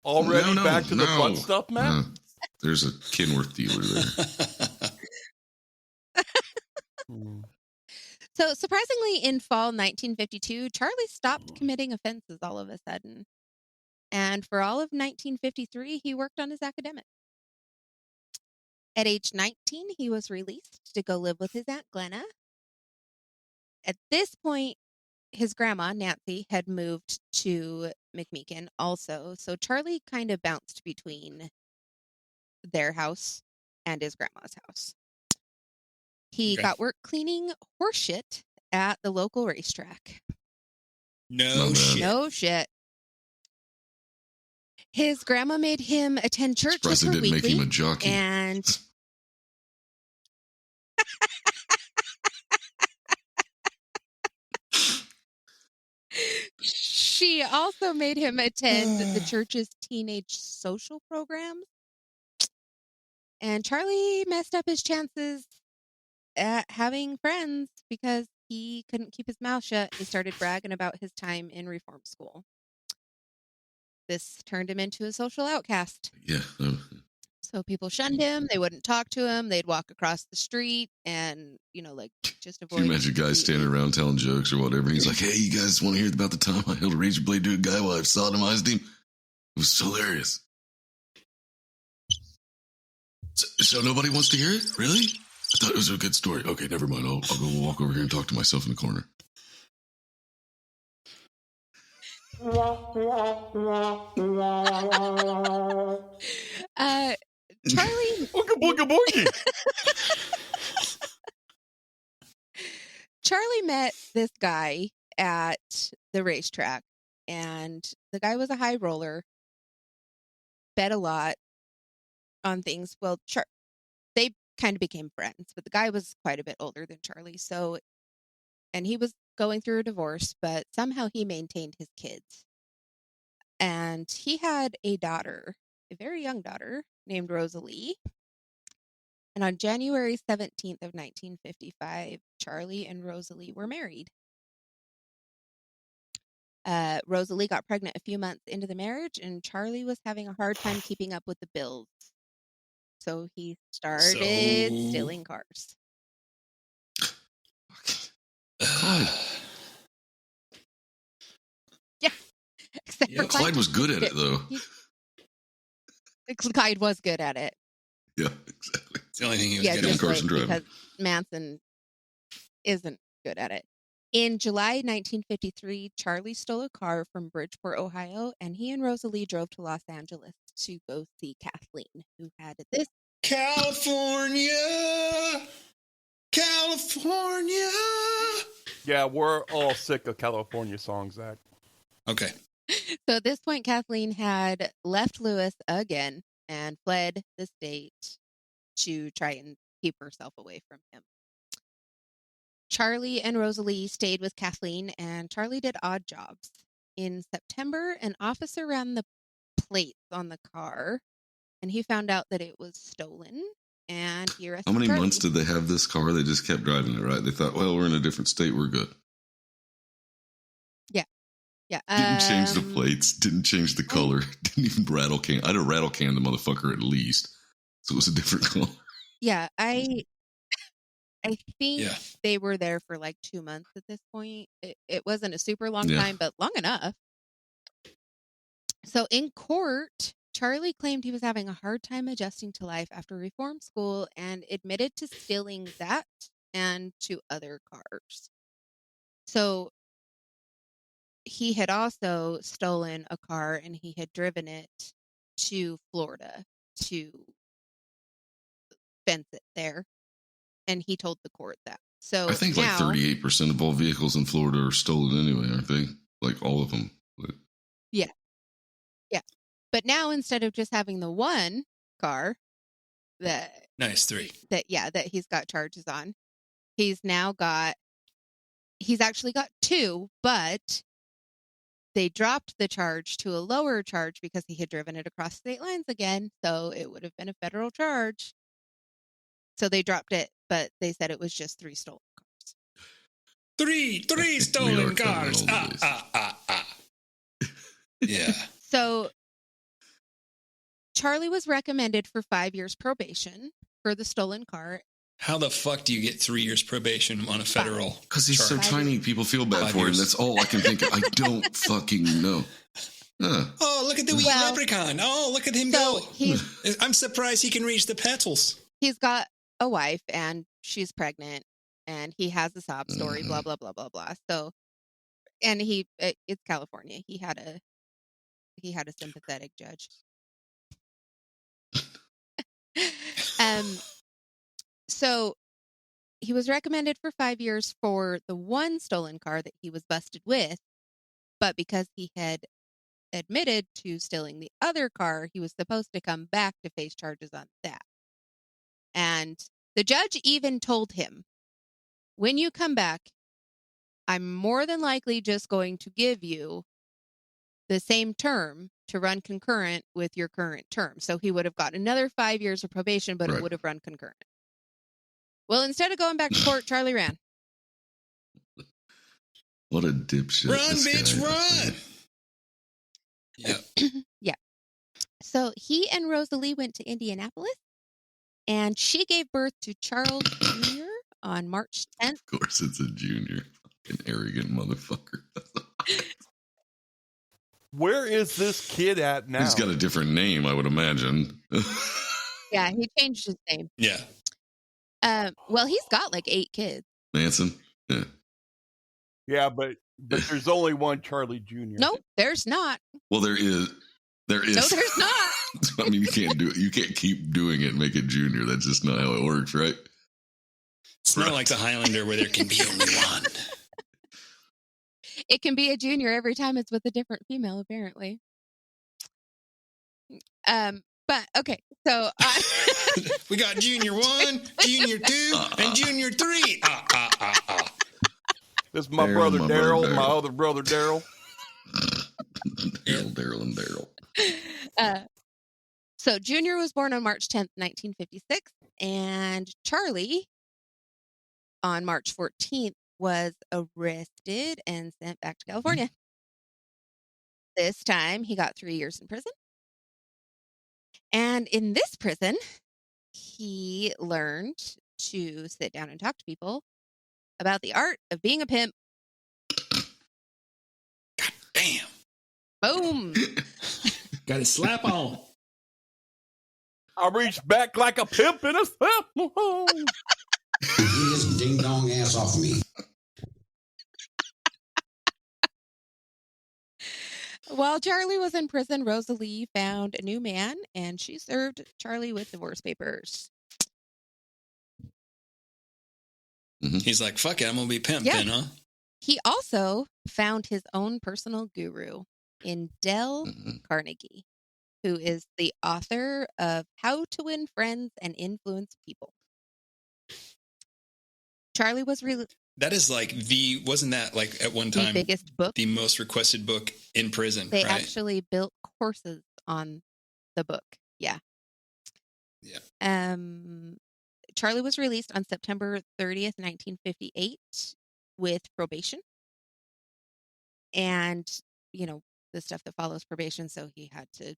Already back to the fun stuff, Matt? There's a Kenworth dealer there. So surprisingly, in fall 1952, Charlie stopped committing offenses all of a sudden. And for all of 1953, he worked on his academics. At age 19, he was released to go live with his Aunt Glenna. At this point, his grandma, Nancy, had moved to McMeekin also. So Charlie kind of bounced between their house and his grandma's house. He got work cleaning horse shit at the local racetrack. No shit. No shit. His grandma made him attend church with her didn't weekly. make him a jockey. And she also made him attend the church's teenage social programs. And Charlie messed up his chances at having friends because he couldn't keep his mouth shut. He started bragging about his time in reform school. This turned him into a social outcast. Yeah. So people shunned him. They wouldn't talk to him. They'd walk across the street and, just avoid. Can you imagine guys standing around telling jokes or whatever? He's like, hey, you guys want to hear about the time I held a razor blade to a guy while I sodomized him? It was hilarious. So nobody wants to hear it? Really? I thought it was a good story. Okay, never mind. I'll go walk over here and talk to myself in the corner. Charlie. Booga boogie. Charlie met this guy at the racetrack, and the guy was a high roller, bet a lot on things. Well, they kind of became friends, but the guy was quite a bit older than Charlie. And he was going through a divorce, but somehow he maintained his kids. And he had a daughter, a very young daughter named Rosalie. And on January 17th of 1955, Charlie and Rosalie were married. Rosalie got pregnant a few months into the marriage, and Charlie was having a hard time keeping up with the bills. So he started stealing cars. Yeah. Except for Clyde was good at it, though. Clyde was good at it. Yeah, exactly. It's the only thing he was good at. Just because Manson isn't good at it. In July 1953, Charlie stole a car from Bridgeport, Ohio, and he and Rosalie drove to Los Angeles to go see Kathleen, who had this. California! Yeah, we're all sick of California songs, Zach. Okay. So at this point, Kathleen had left Lewis again and fled the state to try and keep herself away from him. Charlie and Rosalie stayed with Kathleen, and Charlie did odd jobs. In September, an officer ran the plates on the car, and he found out that it was stolen, and he arrested How many Charlie. months did they have this car? They just kept driving it, right? They thought, well, we're in a different state. We're good. Yeah. Didn't change the plates. Didn't change the color. Didn't even rattle can. I'd have rattle canned the motherfucker at least. So it was a different color. Yeah, I think they were there for like 2 months at this point. It wasn't a super long time, but long enough. So in court, Charlie claimed he was having a hard time adjusting to life after reform school and admitted to stealing that and 2 other cars. So he had also stolen a car and he had driven it to Florida to fence it there. And he told the court that. So I think like 38% of all vehicles in Florida are stolen anyway, aren't they? Like all of them. Yeah. But now instead of just having the one car that 3 that he's got charges on, he's actually got 2, but they dropped the charge to a lower charge because he had driven it across state lines again, so it would have been a federal charge. So they dropped it, but they said it was just 3 stolen cars. Three New stolen York cars. all the days. Yeah. So Charlie was recommended for 5 years probation for the stolen car. How the fuck do you get 3 years probation on a federal? Because he's so charge? tiny, people feel bad 5 for him. years. That's all I can think of. I don't fucking know. Oh, look at the wee leprechaun. Oh, look at him go. I'm surprised he can reach the petals. He's got a wife and she's pregnant and he has a sob story, blah, blah, blah, blah, blah. So, and it's California. He had a sympathetic judge. So he was recommended for 5 years for the one stolen car that he was busted with, but because he had admitted to stealing the other car, he was supposed to come back to face charges on that. And the judge even told him, when you come back, I'm more than likely just going to give you the same term to run concurrent with your current term. So he would have got another 5 years of probation, but it would have run concurrent. Well, instead of going back to court, Charlie ran. What a dipshit. Run, this bitch, guy. run. Yeah. Yeah. So he and Rosalie went to Indianapolis, and she gave birth to Charles Jr. on March 10th. Of course, it's a junior. Fucking arrogant motherfucker. Where is this kid at now? He's got a different name, I would imagine. Yeah, he changed his name. Yeah. Well, he's got like 8 kids. Manson? Yeah. Yeah, but there's only one Charlie Jr. No, there's not. Well, there is. There is. No, there's not. I mean, you can't do it. You can't keep doing it and make it junior. That's just not how it works, right? It's not like the Highlander where there can be only one. It can be a junior every time it's with a different female, apparently. But okay, so we got Junior 1, Junior 2, and Junior 3. This is my brother Daryl, my other brother Daryl. Daryl, and Daryl. So Junior was born on March 10th, 1956, and Charlie, on March 14th, was arrested and sent back to California. This time, he got 3 years in prison. And in this prison, he learned to sit down and talk to people about the art of being a pimp. God damn. Boom. Got a slap on. I reached back like a pimp in a slap. Get his ding dong ass off me. While Charlie was in prison, Rosalie found a new man, and she served Charlie with divorce papers. He's like, fuck it, I'm going to be pimp Yeah. then, huh? He also found his own personal guru in Dale Carnegie, who is the author of How to Win Friends and Influence People. Charlie was That is like wasn't that like at one the time biggest book. the most requested book in prison, They right? actually built courses on the book. Yeah. Yeah. Charlie was released on September 30th, 1958 with probation. And, you know, the stuff that follows probation. So he had to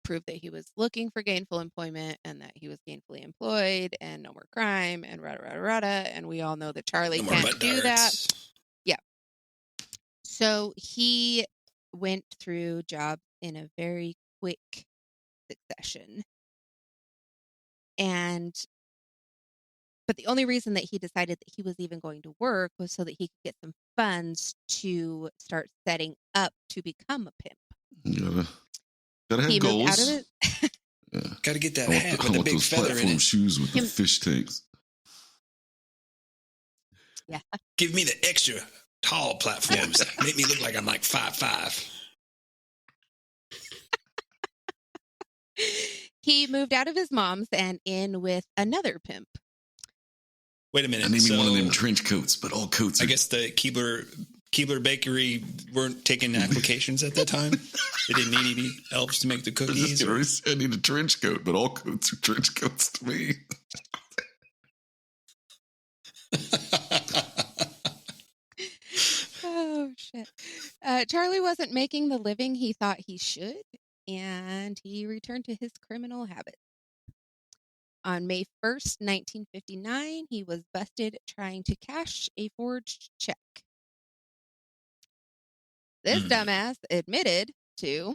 prove that he was looking for gainful employment and that he was gainfully employed and no more crime and rada. And we all know that Charlie No more can't butt do that. darts. Yeah. So he went through jobs in a very quick succession. But the only reason that he decided that he was even going to work was so that he could get some funds to start setting up to become a pimp. Gotta have He moved out of goals. it. Got to get that I hat with the want big those feather in platform it. shoes with the fish tanks. Yeah. Give me the extra tall platforms. Make me look like I'm like 5'5". He moved out of his mom's and in with another pimp. Wait a minute. I need me one of so- them trench coats, but all coats are... I guess the Keebler Bakery weren't taking applications at that time. They didn't need any elves to make the I was cookies. just gonna say I need a trench coat, but all coats are trench coats to me. shit. Charlie wasn't making the living he thought he should, and he returned to his criminal habits. On May 1st, 1959, he was busted trying to cash a forged check. This dumbass admitted to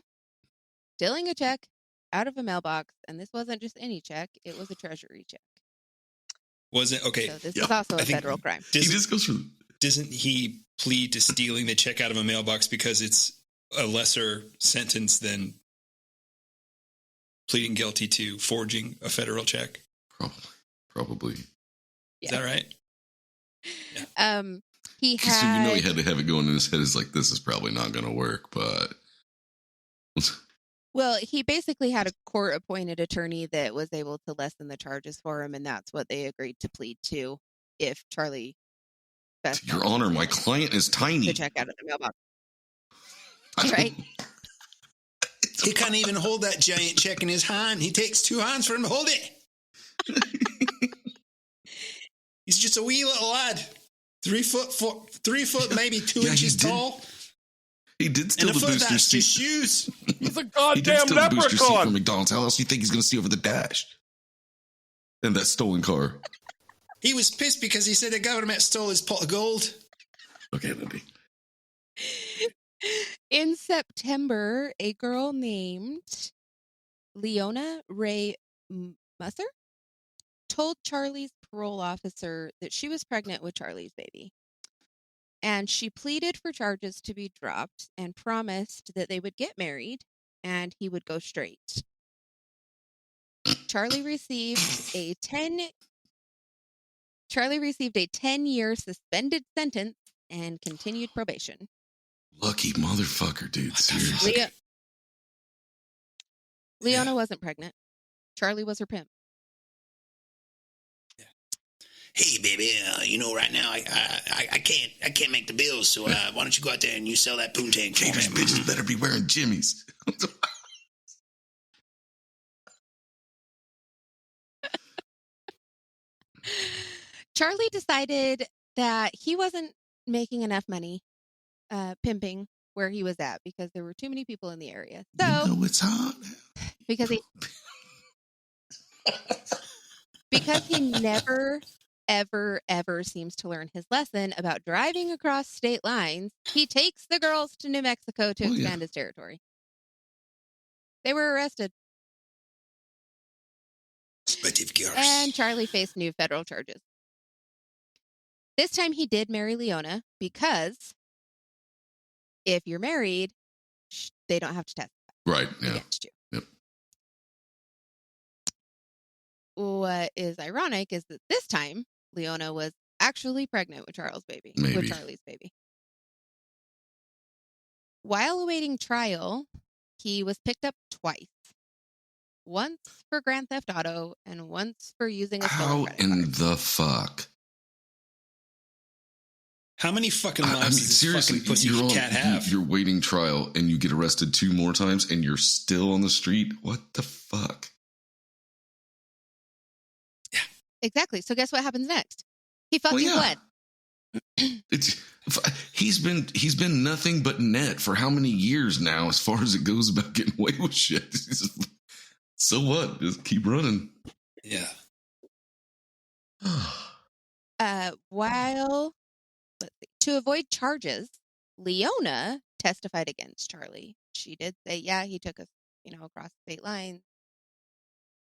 stealing a check out of a mailbox, and this wasn't just any check, it was a treasury check. Was it? Okay. So this is also a federal crime. He just goes for... Doesn't he plead to stealing the check out of a mailbox because it's a lesser sentence than pleading guilty to forging a federal check? Probably. Yeah. Is that right? Yeah. He had... So you know he had to have it going in his head. Is like, this is probably not going to work, but... Well, he basically had a court-appointed attorney that was able to lessen the charges for him, and that's what they agreed to plead to if Charlie... Your Honor, my client is tiny. To check out of the mailbox. Right? He can't even hold that giant check in his hand. He takes 2 hands for him to hold it. He's just a wee little lad. 3 foot, maybe 2 inches tall. He did steal the booster seat. Shoes. He's a goddamn leprechaun from McDonald's. How else do you think he's going to see over the dash? And that stolen car. He was pissed because he said the government stole his pot of gold. Okay, Lindy. In September, a girl named Leona Ray Musser told Charlie's parole officer that she was pregnant with Charlie's baby. And she pleaded for charges to be dropped and promised that they would get married and he would go straight. Charlie received a 10-year suspended sentence and continued probation. Lucky motherfucker, dude. Seriously. Leona wasn't pregnant. Charlie was her pimp. Yeah. Hey, baby, right now I can't make the bills, so why don't you go out there and you sell that poontang for These me? bitches better be wearing jimmies. Charlie decided that he wasn't making enough money pimping where he was at because there were too many people in the area. So it's hot. Because he never, ever seems to learn his lesson about driving across state lines, he takes the girls to New Mexico to expand his territory. They were arrested. And Charlie faced new federal charges. This time he did marry Leona because if you're married, they don't have to testify against you. Yep. What is ironic is that this time Leona was actually pregnant with Charlie's baby. While awaiting trial, he was picked up twice. Once for Grand Theft Auto and once for using a stolen credit card. How in the fuck? How many fucking lives does this fucking pussy cat have? You're waiting trial and you get arrested 2 more times and you're still on the street? What the fuck? Yeah. Exactly. So guess what happens next? He fucking bled. He's been nothing but net for how many years now as far as it goes about getting away with shit. So what? Just keep running. Yeah. To avoid charges, Leona testified against Charlie. She did say, yeah, he took us, across state lines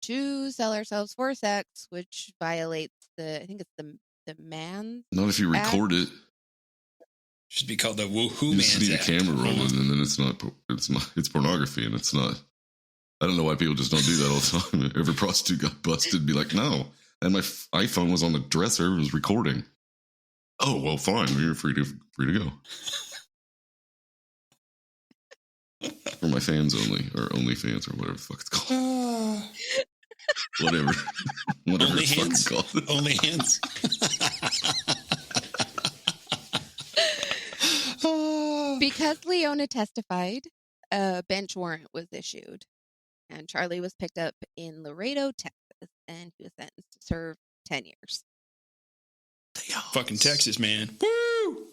to sell ourselves for sex, which violates I think it's the Man's Not if you record Act. it. Should be called the Woohoo You Man's just need Act. a camera rolling, and then it's pornography, and it's not. I don't know why people just don't do that all the time. Every prostitute got busted, be like, no, and my iPhone was on the dresser, it was recording. Oh well, fine, you're free to go. For my fans only, or OnlyFans, or whatever the fuck it's called. Whatever Only it's hands. fucking called. Only hands. Because Leona testified, a bench warrant was issued, and Charlie was picked up in Laredo, Texas, and he was sentenced to serve 10 years. Fucking Texas, man. Woo!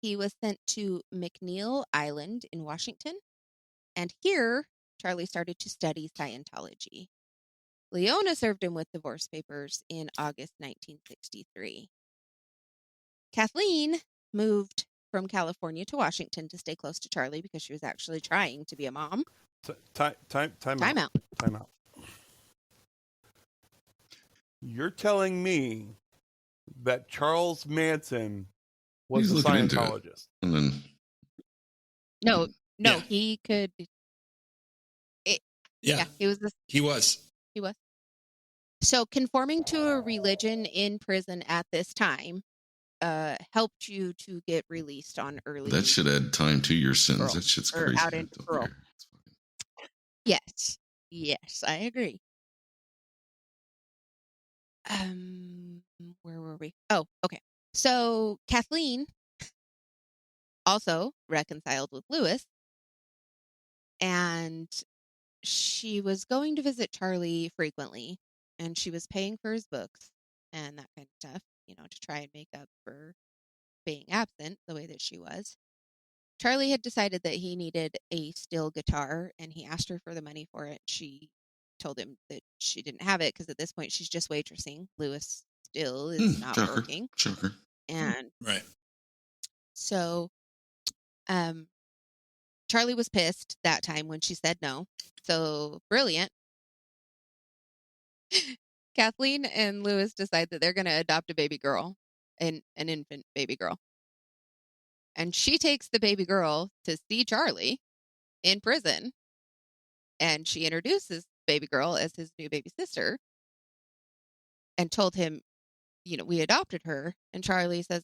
he was sent to McNeil Island in Washington. And here, Charlie started to study Scientology. Leona served him with divorce papers in August 1963. Kathleen moved from California to Washington to stay close to Charlie because she was actually trying to be a mom. Time out. You're telling me that Charles Manson was a Scientologist? And then No, Yeah. he could. Yeah, he was. he was. He was. So conforming to a religion in prison at this time helped you to get released on early. that should add time to your sentence. Parole, That shit's or crazy. out into parole. Yes. Yes, I agree. Where were we? Oh, okay. So Kathleen also reconciled with Lewis, and she was going to visit Charlie frequently, and she was paying for his books and that kind of stuff, to try and make up for being absent the way that she was. Charlie had decided that he needed a steel guitar, and he asked her for the money for it. She told him that she didn't have it because at this point she's just waitressing. Lewis still is not working. Shocker. And Right. so Charlie was pissed that time when she said no. So brilliant. Kathleen and Lewis decide that they're going to adopt a baby girl, an infant baby girl. And she takes the baby girl to see Charlie in prison. And she introduces baby girl as his new baby sister and told him, we adopted her. And Charlie says,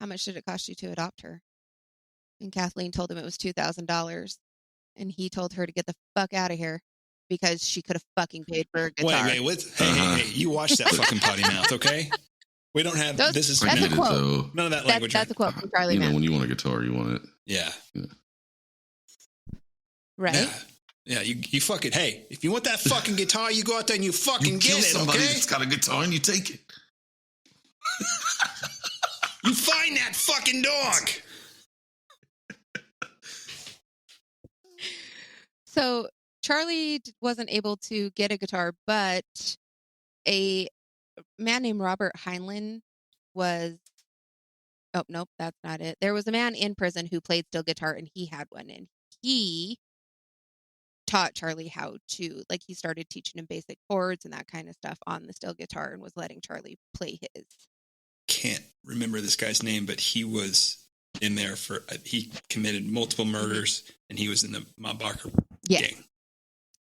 how much did it cost you to adopt her? And Kathleen told him it was $2,000. And he told her to get the fuck out of here because she could have fucking paid for a guitar. Wait. Hey, you watch that fucking potty mouth, okay? We don't have this is that's a quote. Though. None of that language. That's a quote from Charlie Manson. When you want a guitar, you want it. Yeah. Right? Yeah, you fucking, hey, if you want that fucking guitar, you go out there and you fucking You get kill it, somebody okay? that's got a guitar and you take it. You find that fucking dog. So Charlie wasn't able to get a guitar, but a man named Robert Heinlein was. Oh, nope, that's not it. There was a man in prison who played steel guitar, and he had one, and he taught Charlie how to, he started teaching him basic chords and that kind of stuff on the steel guitar and was letting Charlie play his. Can't remember this guy's name, but he was in there he committed multiple murders, and he was in the Mob Barker gang.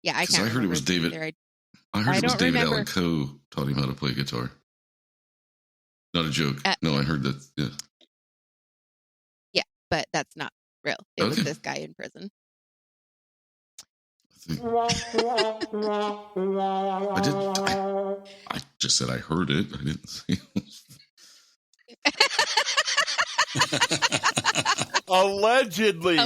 Yeah, I can't. I heard it was David. I heard it was David Allen Coe taught him how to play guitar. Not a joke. No, I heard that. Yeah. Yeah, but that's not real. It was this guy in prison. I just said I heard it. I didn't say. Allegedly.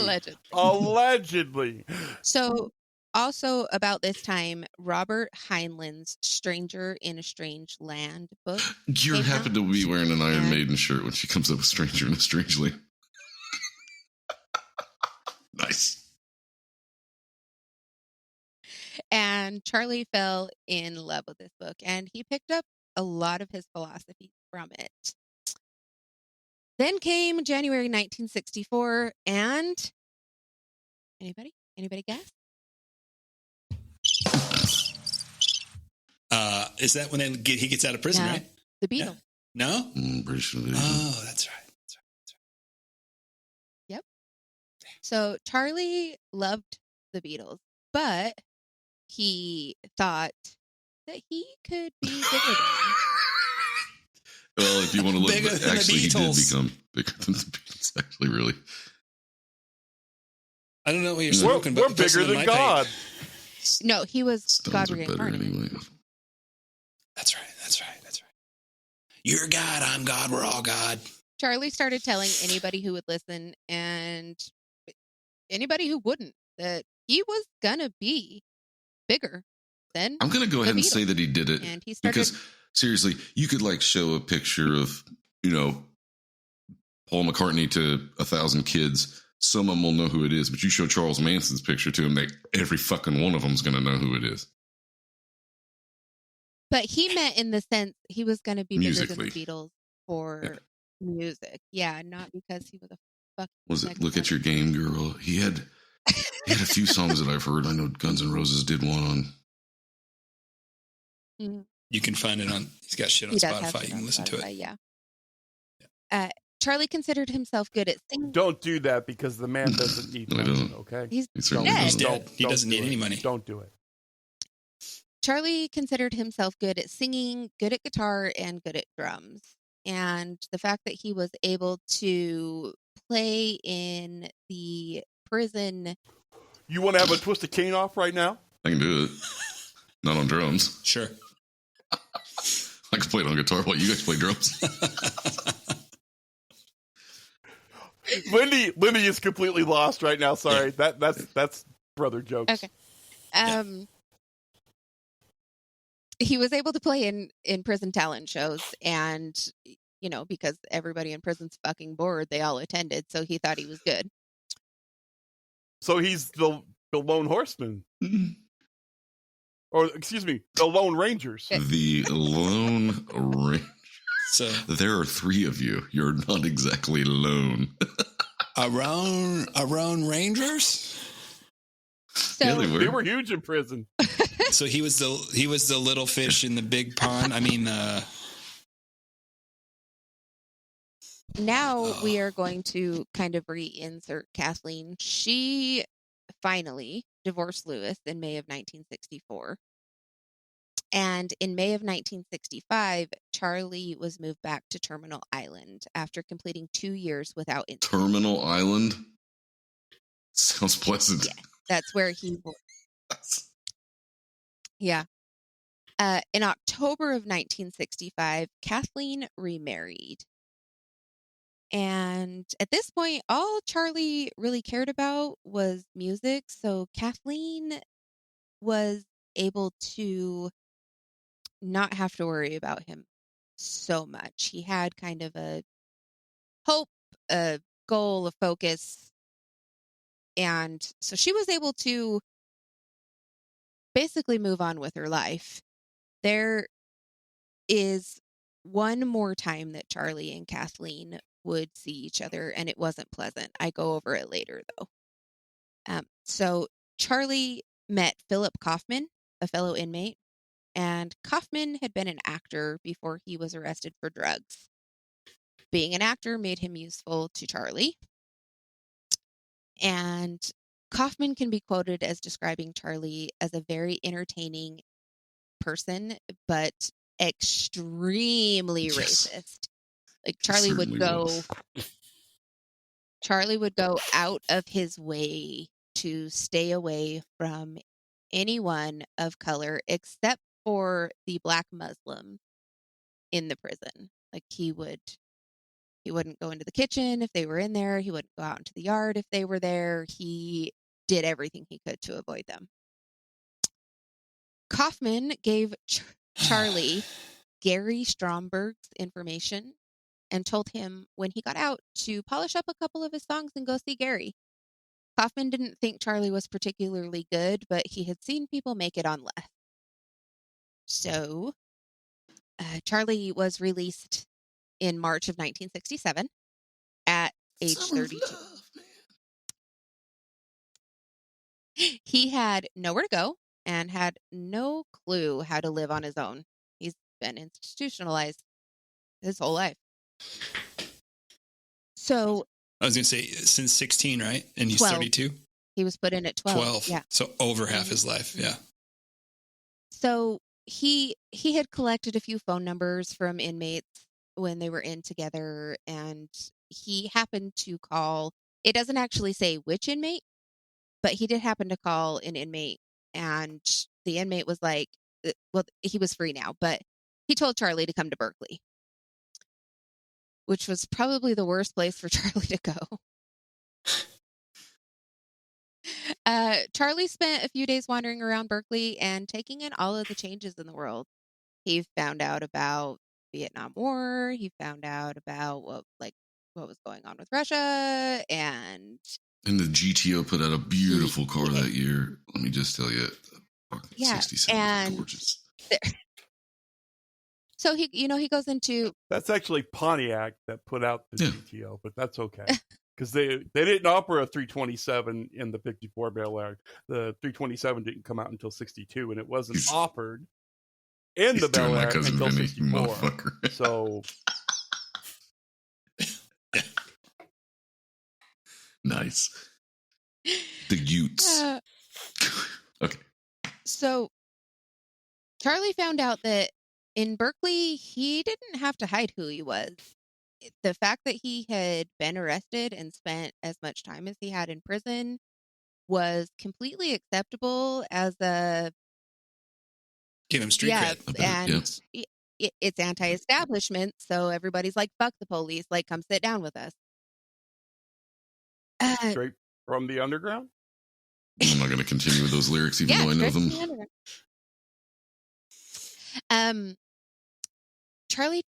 So, also about this time, Robert Heinlein's "Stranger in a Strange Land" book. You happen to be wearing an Iron Maiden shirt when she comes up with "Stranger in a Strange Land." Nice. And Charlie fell in love with this book, and he picked up a lot of his philosophy from it. Then came January 1964, and anybody guess? Is that when he gets out of prison, right? The Beatles. Yeah. No? British Invasion. Oh, that's right. Yep. So Charlie loved the Beatles, but he thought that he could be bigger than them. Well, if you want to look, Bigger than actually, the he did Beatles. become bigger than the Beatles. Actually, really. I don't know what you're smoking, but we're bigger than God. No, he was Stones God are better reincarnated. anyway. That's right. You're God, I'm God, we're all God. Charlie started telling anybody who would listen and anybody who wouldn't that he was gonna be bigger than. I'm going to go ahead and say that he did it, and he started, because seriously, you could show a picture of Paul McCartney to 1,000 kids, some of them will know who it is, but you show Charles Manson's picture to them, every fucking one of them's going to know who it is. But he meant in the sense he was going to be bigger than the Musically. Beatles for music. Yeah, not because he was a fucking... Was it Look at Your Game Girl? He had a few songs that I've heard. I know Guns N' Roses did one on... You can find it on... He's got shit on Spotify. You can listen to it. Yeah. Charlie considered himself good at singing. Don't do that because the man doesn't need money, okay? He's certainly dead. He's dead. He Don't doesn't do need it. any money. Don't do it. Charlie considered himself good at singing, good at guitar, and good at drums. And the fact that he was able to play in the prison... You want to have a Twisted Cane off right now? I can do it. Not on drums. Sure. I can play it on guitar while you guys play drums. Lindy is completely lost right now. Sorry, that's brother jokes. Okay. He was able to play in prison talent shows, and because everybody in prison's fucking bored, they all attended, so he thought he was good. So he's the Lone Horseman, or excuse me, the Lone Rangers. The Lone Rangers. So there are 3 of you. You're not exactly alone. Around Rangers. So Yeah, They were huge in prison. So he was the little fish in the big pond. I mean, now we are going to kind of reinsert Kathleen. She finally divorced Lewis in May of 1964. And in May of 1965, Charlie was moved back to Terminal Island after completing 2 years without incident. Terminal Island? Sounds pleasant. Yeah, that's where he was. Yeah. In October of 1965, Kathleen remarried. And at this point, all Charlie really cared about was music. So Kathleen was able to not have to worry about him so much. He had kind of a hope, a goal, a focus. And so she was able to basically move on with her life. There is one more time that Charlie and Kathleen would see each other, and it wasn't pleasant. I go over it later, though. So Charlie met Philip Kaufman, a fellow inmate, and Kaufman had been an actor before he was arrested for drugs. Being an actor made him useful to Charlie. And Kaufman can be quoted as describing Charlie as a very entertaining person, but extremely racist. Like Charlie would go out of his way to stay away from anyone of color except for the black Muslim in the prison. Like he wouldn't go into the kitchen if they were in there. He wouldn't go out into the yard if they were there. He did everything he could to avoid them. Kaufman gave Charlie Gary Stromberg's information and told him when he got out to polish up a couple of his songs and go see Gary. Kaufman didn't think Charlie was particularly good, but he had seen people make it on less. So Charlie was released in March of 1967 at age 32. He had nowhere to go and had no clue how to live on his own. He's been institutionalized his whole life. So I was going to say since 16, right? And he's 12. 32? He was put in at 12. 12. Yeah. So over half his life. Yeah. So he had collected a few phone numbers from inmates when they were in together, and he happened to call. It doesn't actually say which inmate, but he did happen to call an inmate, and the inmate was like, well, he was free now, but he told Charlie to come to Berkeley, which was probably the worst place for Charlie to go. Charlie spent a few days wandering around Berkeley and taking in all of the changes in the world. He found out about Vietnam War. He found out about what was going on with Russia, and the GTO put out a beautiful car that year. Let me just tell you, Yeah, 67 and- gorgeous. so he goes into That's actually Pontiac that put out the Yeah. GTO, but that's okay. Because they didn't offer a 327 in the 54 Bel Air. The 327 didn't come out until 62, and it wasn't offered in He's the doing Bel my Air cousin until Vinny, 64. motherfucker. So Nice. The Utes. Okay. So Charlie found out that in Berkeley, he didn't have to hide who he was. The fact that he had been arrested and spent as much time as he had in prison was completely acceptable as a Give him street cred. and it's anti-establishment, so everybody's like, "Fuck the police! Like, come sit down with us." straight from the underground. I'm not going to continue with those lyrics, even though I know straight from them. the underground. Charlie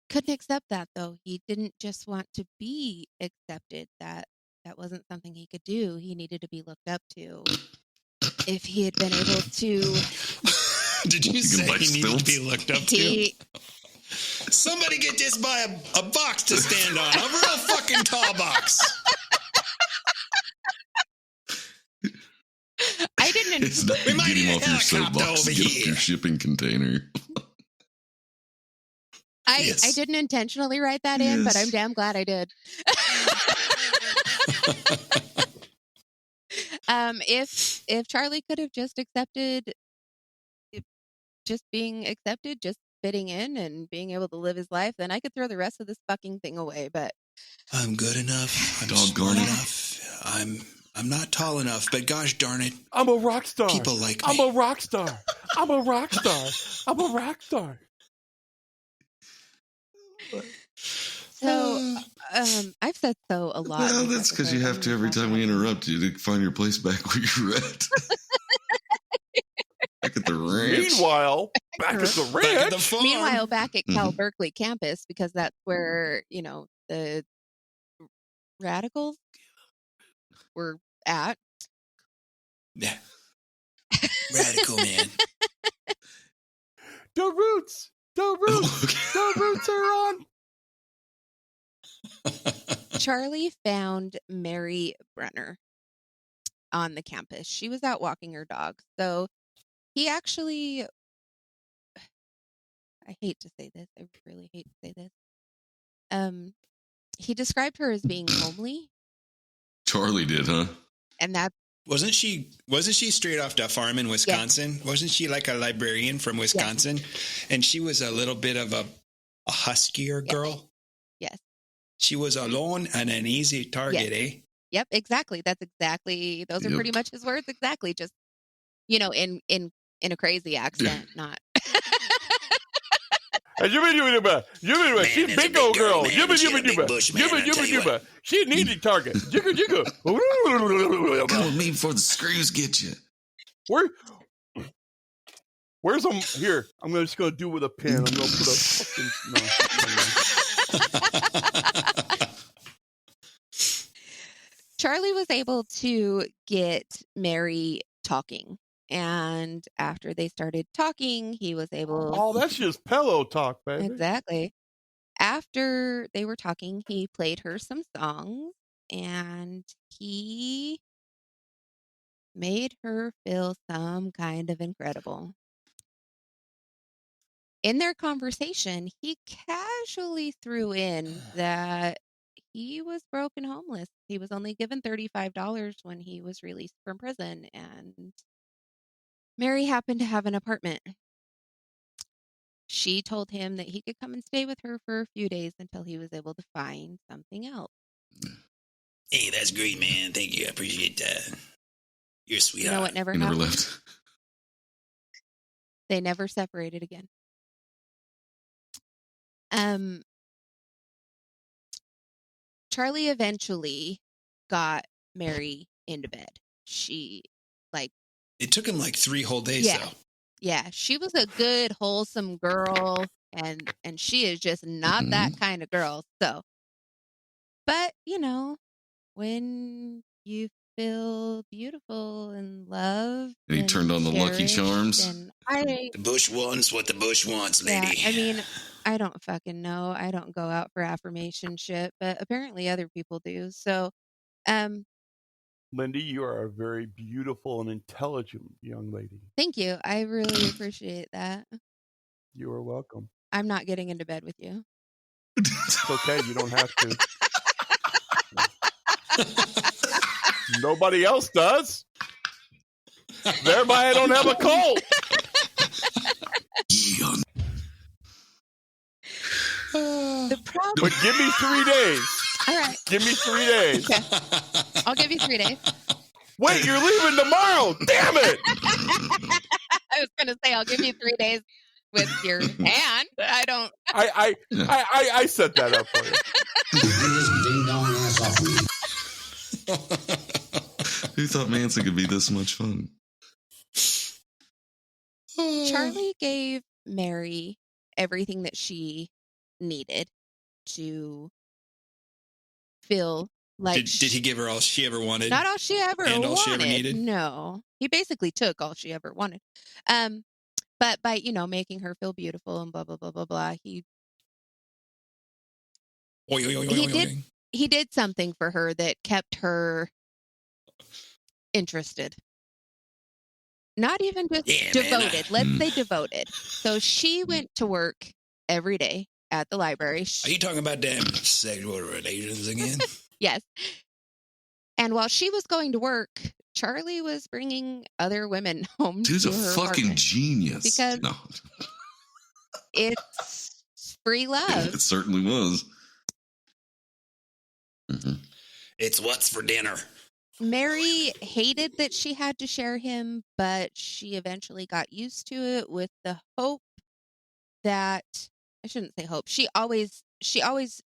couldn't accept that, though. He didn't just want to be accepted. That wasn't something he could do. He needed to be looked up to. If he had been able to, Did you say he needed to be looked up to? Somebody get this by a box to stand on, a real fucking tall box. I didn't. It's not We might get need him a off your helicopter soapbox, over get off here. your shipping container. I didn't intentionally write that in, but I'm damn glad I did. If Charlie could have just accepted, just being accepted, just fitting in and being able to live his life, then I could throw the rest of this fucking thing away. But I'm good enough. I'm Doggone smart it. enough. I'm not tall enough, but gosh darn it, I'm a rock star. people like me. I'm a rock star. I'm a rock star. I'm a rock star. so, I've said so a lot. Well, in this that's because you episode. have to every time we interrupt you to find your place back where you're at. Back at the ranch. Meanwhile, back at the Back at the ranch. farm. Meanwhile, back at Cal Mhm. Berkeley campus, because that's where the radicals were at. Yeah. Radical man. The roots. The roots. The roots are on. Charlie found Mary Brenner on the campus. She was out walking her dog. So he actually, I hate to say this. I really hate to say this. He described her as being homely, Charlie did, huh? and that Wasn't she straight off the farm in Wisconsin? Wasn't she like a librarian from Wisconsin? And she was a little bit of a huskier girl. Yes. She was alone and an easy target, eh? Yep, exactly. Those are pretty much his words. Exactly. Just, in a crazy accent, not. She's big old girl. She an easy target. Jigga jigga. Come with me before the screws get you. Where's here? I'm just gonna do it with a pen. I'm gonna put a fucking Charlie was able to get Mary talking. And after they started talking, he was able... Oh, that's just pillow talk, baby. Exactly. After they were talking, he played her some songs, and he made her feel some kind of incredible. In their conversation, he casually threw in that he was broke and homeless. He was only given $35 when he was released from prison, and Mary happened to have an apartment. She told him that he could come and stay with her for a few days until he was able to find something else. Hey, that's great, man. Thank you. I appreciate that. You're a sweetheart. You know what never He never happened? left. They never separated again. Charlie eventually got Mary into bed. It took him like 3 whole days, though. Yeah, she was a good, wholesome girl, and she is just not that kind of girl. So But, when you feel beautiful and loved And he turned on the Lucky cherished, Charms. and I The bush wants what the bush wants, yeah, lady. I mean, I don't fucking know. I don't go out for affirmation shit, but apparently other people do. So, Lindy, you are a very beautiful and intelligent young lady. thank you. I really appreciate that. You are welcome. I'm not getting into bed with you. It's okay. You don't have to. Nobody else does. Thereby, I don't have a cold. The problem. But give me 3 days. All right. Give me 3 days. Okay. I'll give you 3 days. Wait, you're leaving tomorrow. Damn it. I was going to say, I'll give you 3 days with your hand. I don't. I set that up for you. Who thought Manson could be this much fun? Charlie gave Mary everything that she needed to feel like. Did he give her all she ever wanted? Not all she ever and wanted. all she ever needed? No, he basically took all she ever wanted. But by making her feel beautiful and blah blah blah blah blah, he did something for her that kept her interested. Not even just devoted. Let's say devoted. So she went to work every day at the library. Are you talking about damn sexual relations again? Yes. And while she was going to work, Charlie was bringing other women home. Dude's to a her fucking apartment genius. because it's free love. It certainly was. Mm-hmm. It's what's for dinner. Mary hated that she had to share him, but she eventually got used to it with the hope that I shouldn't say hope. She always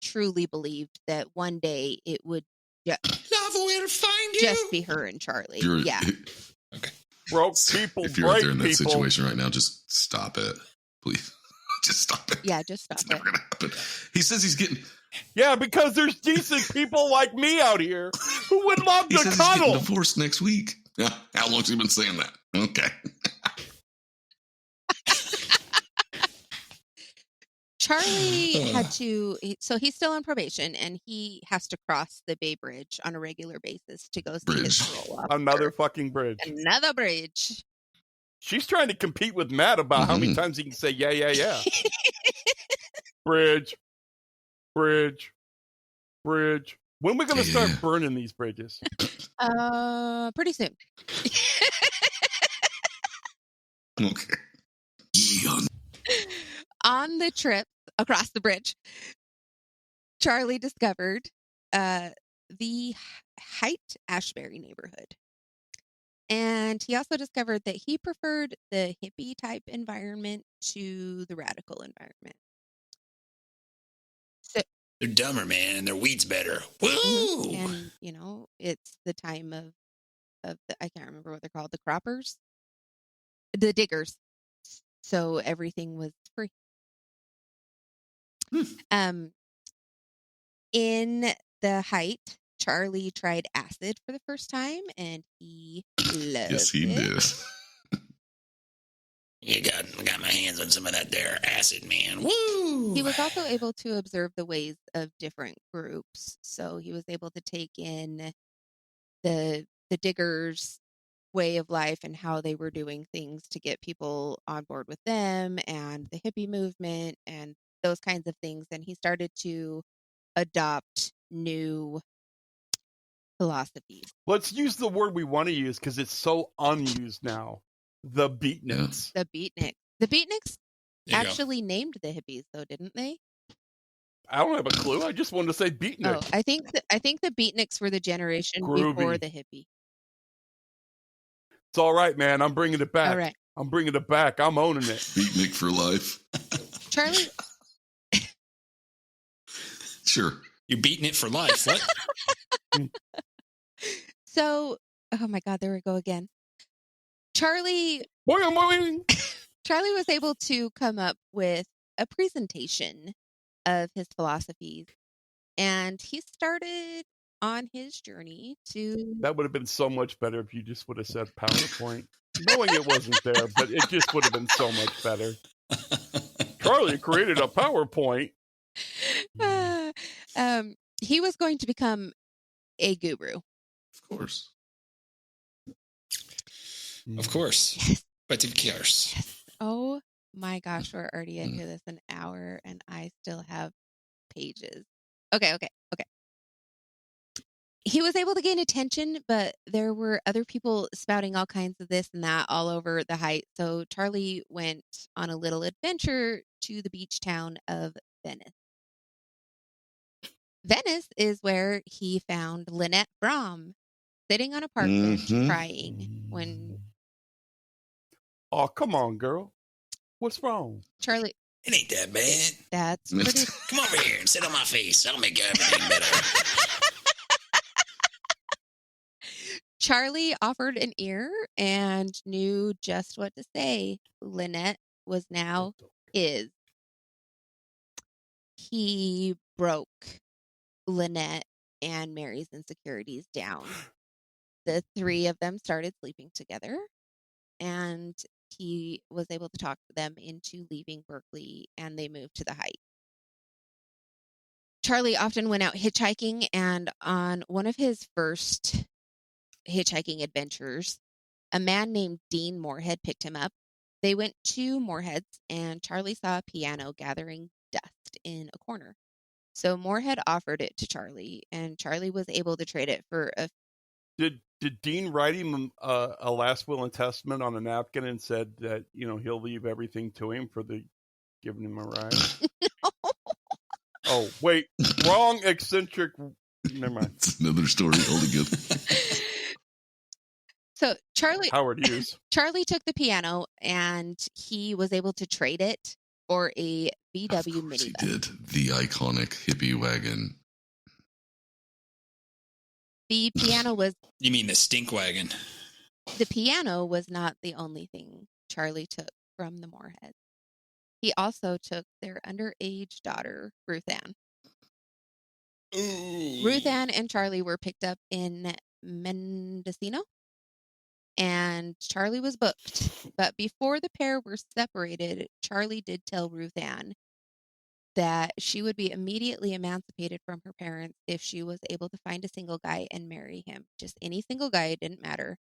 truly believed that one day it would love will find you. Just be her and Charlie. Yeah. Okay. Broke people. If you're out there in that people. situation right now, just stop it, please. Just stop it. Yeah, just stop it's never gonna happen. He says he's getting. Yeah, because there's decent people like me out here who would love He to says cuddle. He's getting divorced next week. Yeah. How long's he been saying that? Okay. Charlie had to, so he's still on probation, and he has to cross the Bay Bridge on a regular basis to go see his parole officer. Another fucking bridge. Another bridge. She's trying to compete with Matt about how many times he can say, yeah, yeah, yeah. Bridge. Bridge. Bridge. When are we going to start burning these bridges? Pretty soon. Okay. On the trip across the bridge, Charlie discovered the Haight-Ashbury neighborhood. And he also discovered that he preferred the hippie type environment to the radical environment. So they're dumber, man, and their weed's better. Woo! And it's the time of the, I can't remember what they're called, the croppers, the diggers. So everything was free. In the Height, Charlie tried acid for the first time, and he loved Yes, he did. You got my hands on some of that there acid, man. Woo! He was also able to observe the ways of different groups. So he was able to take in the diggers' way of life and how they were doing things to get people on board with them, and the hippie movement and those kinds of things. And he started to adopt new philosophies. Let's use the word we want to use because it's so unused now. The beatniks. The beatniks. The beatniks actually named the hippies, though, didn't they? I don't have a clue. I just wanted to say beatnik. Oh, I think the beatniks were the generation before the hippie. It's all right, man. I'm bringing it back. All right. I'm bringing it back. I'm owning it. Beatnik for life. Charlie. Sure. You're beating it for life. What? So, oh my God, there we go again. Charlie was able to come up with a presentation of his philosophies And he started on his journey to... That would have been so much better if you just would have said PowerPoint. Knowing it wasn't there, but it just would have been so much better. Charlie created a PowerPoint. He was going to become a guru. Of course. Of course. Yes. But of course. Yes. Oh my gosh, we're already into this an hour and I still have pages. Okay. He was able to gain attention, but there were other people spouting all kinds of this and that all over the heights. So Charlie went on a little adventure to the beach town of Venice. Venice is where he found Lynette Brom sitting on a park bench crying when... Oh, come on, girl. What's wrong? Charlie... It ain't that bad. That's pretty... Come over here and sit on my face. I'll make everything better. Charlie offered an ear and knew just what to say. Lynette was now his. He broke Lynette and Mary's insecurities down. The three of them started sleeping together, and he was able to talk them into leaving Berkeley, and they moved to the Heights. Charlie often went out hitchhiking, and on one of his first hitchhiking adventures, a man named Dean Moorhead picked him up. They went to Moorhead's, and Charlie saw a piano gathering dust in a corner. So Moorhead offered it to Charlie, and Charlie was able to trade it for a... Did Dean write him a last will and testament on a napkin and said that, he'll leave everything to him for the giving him a ride? No. Oh, wait. Wrong eccentric. Never mind. It's another story altogether. So Howard Hughes. Charlie took the piano, and he was able to trade it for a VW Of course minibus. he did. The iconic hippie wagon. The piano was... You mean the stink wagon? The piano was not the only thing Charlie took from the Moorheads. He also took their underage daughter, Ruth Ann. Ruth Ann and Charlie were picked up in Mendocino, and Charlie was booked. But before the pair were separated, Charlie did tell Ruth Ann that she would be immediately emancipated from her parents if she was able to find a single guy and marry him. Just any single guy, it didn't matter.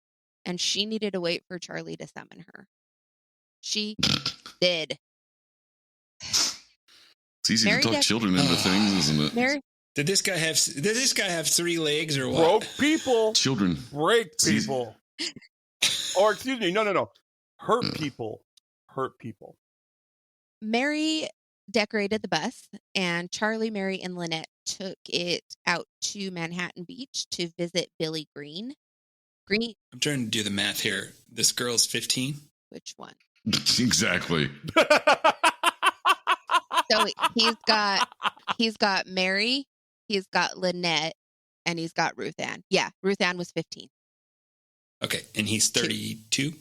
And she needed to wait for Charlie to summon her. She did. It's easy to talk children into things, isn't it? Did this guy have 3 legs or what? Broke people. Children. Break people. Or, excuse me, no. Hurt people. Mary decorated the bus, and Charlie, Mary, and Lynette took it out to Manhattan Beach to visit Billy Green. I'm trying to do the math here. This girl's 15? Which one? Exactly. So he's got Mary, he's got Lynette, and he's got Ruth Ann. Yeah, Ruth Ann was 15. Okay, and he's 32?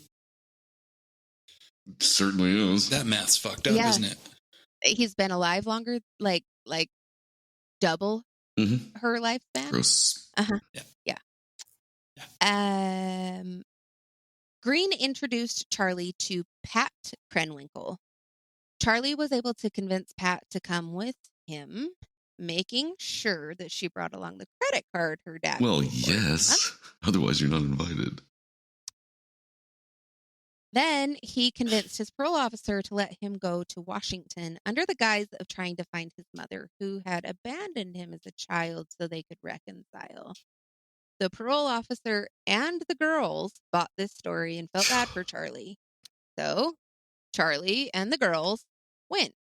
Certainly is. That math's fucked up, isn't it? He's been alive longer, like double her lifespan. Gross. Yeah. Green introduced Charlie to Pat Krenwinkel. Charlie was able to convince Pat to come with him, making sure that she brought along the credit card her dad. Well, yes. Otherwise, you're not invited. Then he convinced his parole officer to let him go to Washington under the guise of trying to find his mother, who had abandoned him as a child so they could reconcile. The parole officer and the girls bought this story and felt bad for Charlie. So Charlie and the girls went.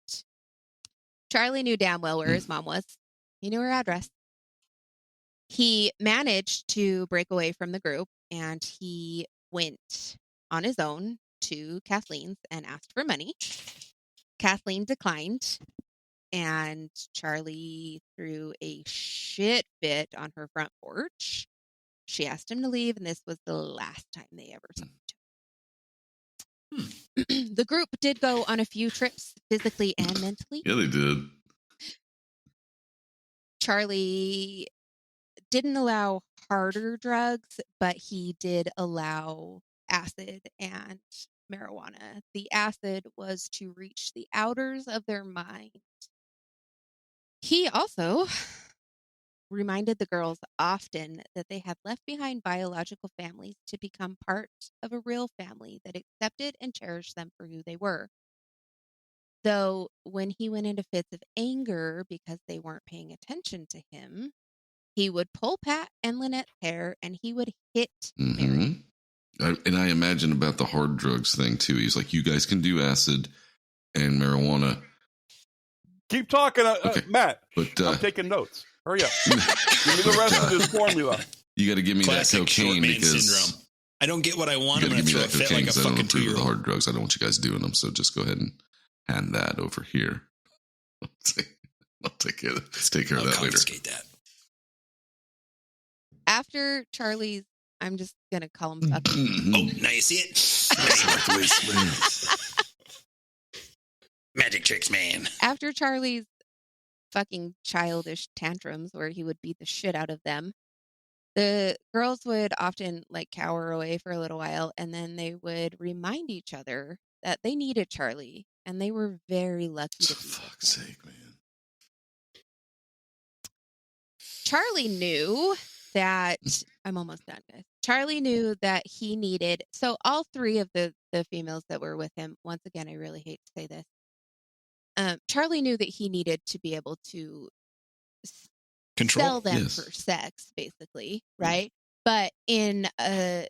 Charlie knew damn well where his mom was. He knew her address. He managed to break away from the group, and he went on his own to Kathleen's and asked for money. Kathleen declined, and Charlie threw a shit fit on her front porch. She asked him to leave, and this was the last time they ever saw him. The group did go on a few trips, physically and mentally. Yeah, they did. Charlie didn't allow harder drugs, but he did allow acid and marijuana. The acid was to reach the outers of their mind. He also reminded the girls often that they had left behind biological families to become part of a real family that accepted and cherished them for who they were. Though when he went into fits of anger because they weren't paying attention to him, he would pull Pat and Lynette's hair and he would hit Mary. And I imagine about the hard drugs thing too. He's like, you guys can do acid and marijuana. Keep talking, Okay. Matt. But, I'm taking notes. Hurry up. Give me the rest of this formula. You got to give me Classic that cocaine short man because syndrome. I don't get what I want. you I'm got to going give to me throw that a fit cocaine like a because I don't fucking approve of the 2-year-old. hard drugs. I don't want you guys doing them. So just go ahead and hand that over here. I'll take care of that later. Confiscate that. After Charlie's, I'm just going to call him fucking. Oh, now you see it? Magic tricks, man. After Charlie's fucking childish tantrums where he would beat the shit out of them, the girls would often like cower away for a little while and then they would remind each other that they needed Charlie and they were very lucky to For be fuck's with him. sake, man. Charlie knew that I'm almost done, guys. Charlie knew that he needed, so all three of the females that were with him, once again, I really hate to say this, Charlie knew that he needed to be able to sell them Yes. for sex, basically, right? But in a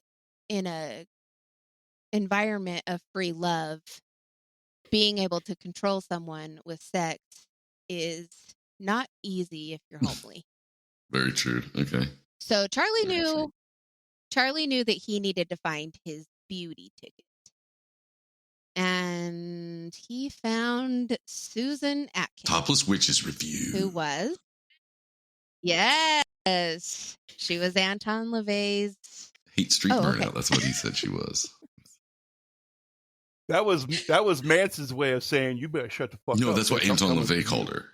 environment of free love, being able to control someone with sex is not easy if you're homely. Very true. Okay. So Charlie Very knew true. that he needed to find his beauty ticket. And he found Susan Atkins. Topless Witches Review. Who was? Yes. She was Anton LaVey's. Hate Street Oh, Burnout. okay. That's what he said she was. That was Manson's way of saying you better shut the fuck up. No, that's what bitch. I'm Anton coming LaVey for called you." her.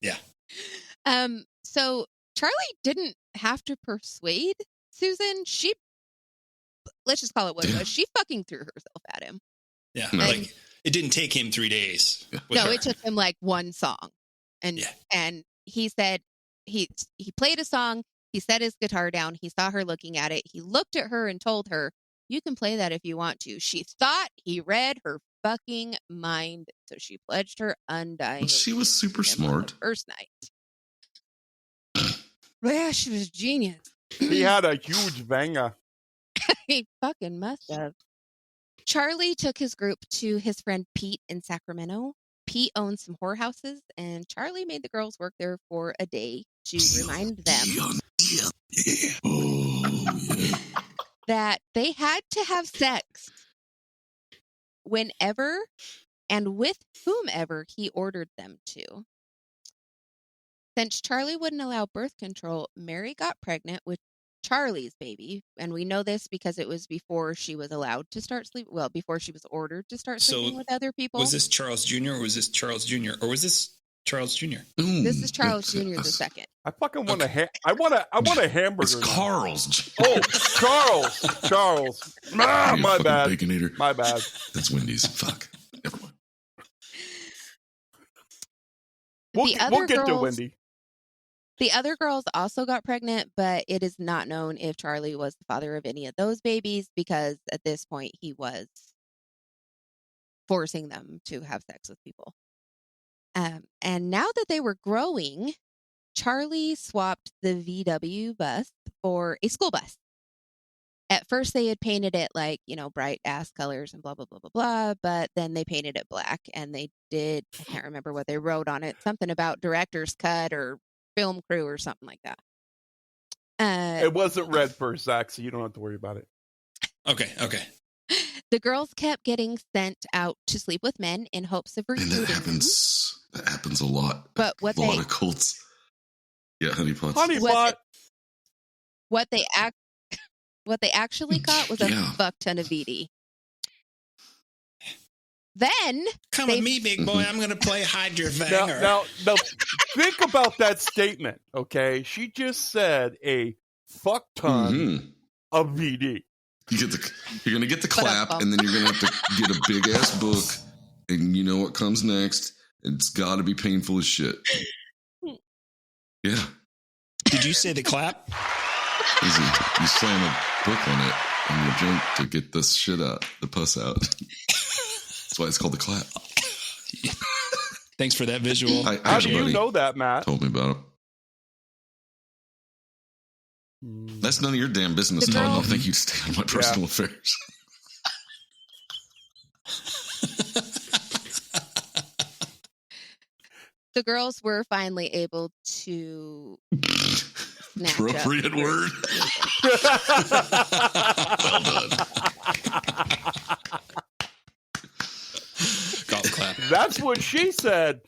Yeah. So Charlie didn't have to persuade Susan. She, let's just call it what it was. She fucking threw herself at him. Yeah. No. Like, it didn't take him 3 days. with No, her. it took him like one song. And Yeah. and he said he played a song, he set his guitar down, he saw her looking at it, he looked at her and told her, "You can play that if you want to." She thought he read her fucking mind, so she pledged her undying. Well, she was super allegiance to him on the smart. first night. Yeah, she was genius. He had a huge banger. He fucking must have. Charlie took his group to his friend Pete in Sacramento. Pete owned some whorehouses, and Charlie made the girls work there for a day to remind them that they had to have sex whenever and with whomever he ordered them to. Since Charlie wouldn't allow birth control, Mary got pregnant with Charlie's baby, and we know this because it was before she was allowed to start sleeping. Well, before she was ordered to start So, sleeping with other people. Was this Charles Jr. or was this Charles Jr. or was this Charles Jr.? This is Charles Jr. the second. I fucking want I want a hamburger. It's now. Carl's. Oh, Charles. Ah, You my fucking bad. Bacon eater. My bad. That's Wendy's. Fuck. Never mind. We'll The other get to girls- Wendy. The other girls also got pregnant, but it is not known if Charlie was the father of any of those babies because at this point he was forcing them to have sex with people. And now that they were growing, Charlie swapped the VW bus for a school bus. At first, they had painted it like, bright ass colors and blah, blah, blah, blah, blah. But then they painted it black and they did, I can't remember what they wrote on it, something about director's cut or film crew or something like that. It wasn't red first, Zach, so you don't have to worry about it. Okay. The girls kept getting sent out to sleep with men in hopes of And recruiting that happens a lot. But what a lot they of cults. Yeah, honeypots. Honey What pot. what they actually caught was a Yeah. fuck ton of VD. Then Come with me, big boy. I'm going to play Hide Your Vanger. Now, think about that statement, okay? She just said a fuck ton of VD. You're going to get the clap, and then you're going to have to get a big-ass book, and you know what comes next. It's got to be painful as shit. Yeah. Did you say the clap? Easy. You slam a book on it and you jump to get this shit out, the pus out. That's why it's called the clap. Thanks for that visual. How do you know that, Matt? Told me about it. That's none of your damn business, Todd. I don't think you'd stay on my personal affairs. The girls were finally able to appropriate word. Well done. Golf clap. That's what she said.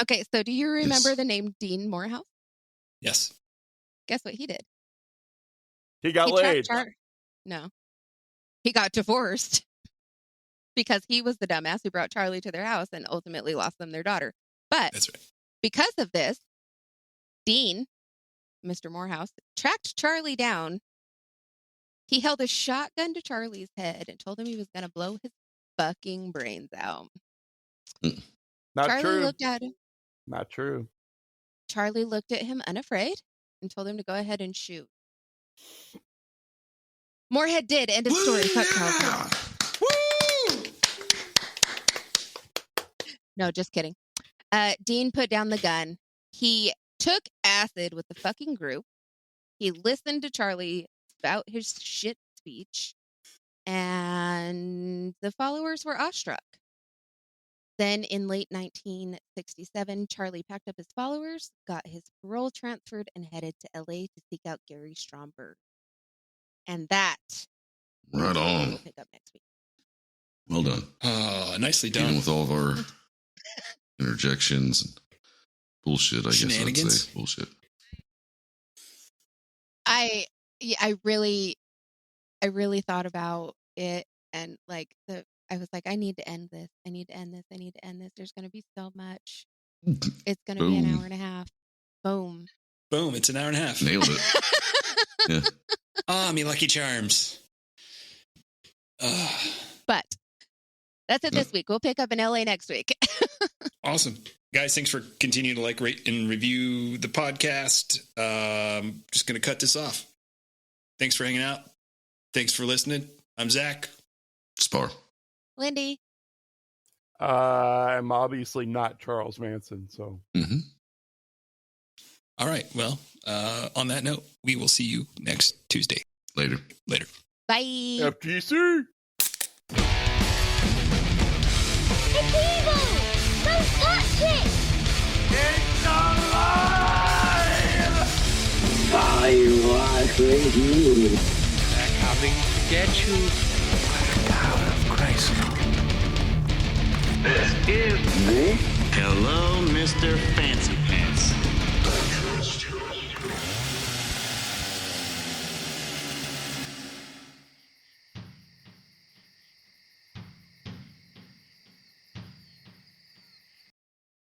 Okay, so do you remember the name Dean Morehouse? Yes. Guess what he did? He got laid. No. He got divorced because he was the dumbass who brought Charlie to their house and ultimately lost them their daughter. But that's right. Because of this, Dean, Mr. Morehouse, tracked Charlie down. He held a shotgun to Charlie's head and told him he was going to blow his fucking brains out. Not Charlie true. looked at him. Not true. Charlie looked at him unafraid and told him to go ahead and shoot. Moorhead did. End of story. Fuck Charles Manson. No, just kidding. Dean put down the gun. He took acid with the fucking group. He listened to Charlie about his shit speech. And the followers were awestruck. Then in late 1967, Charlie packed up his followers, got his parole transferred, and headed to LA to seek out Gary Stromberg. And that right on. We'll pick up next week. Well done. Oh, nicely done. Even with all of our interjections and bullshit, I guess I'd say. Bullshit. I really thought about it, and like I was like, I need to end this. I need to end this. I need to end this. There's going to be so much. It's going to be an hour and a half. Boom. Boom. It's an hour and a half. Nailed it. Yeah. Oh, me Lucky Charms. But that's it this week. We'll pick up in LA next week. Awesome. Guys, thanks for continuing to like, rate, and review the podcast. Just going to cut this off. Thanks for hanging out. Thanks for listening. I'm Zach. Spar. Lindy. I'm obviously not Charles Manson, so. Mm-hmm. All right. Well, on that note, we will see you next Tuesday. Later. Bye. FTC. It's evil! Don't touch it! It's alive! I was you. They're coming to get you. Tower of Grayskull. Excuse me? Hello, Mr. Fancy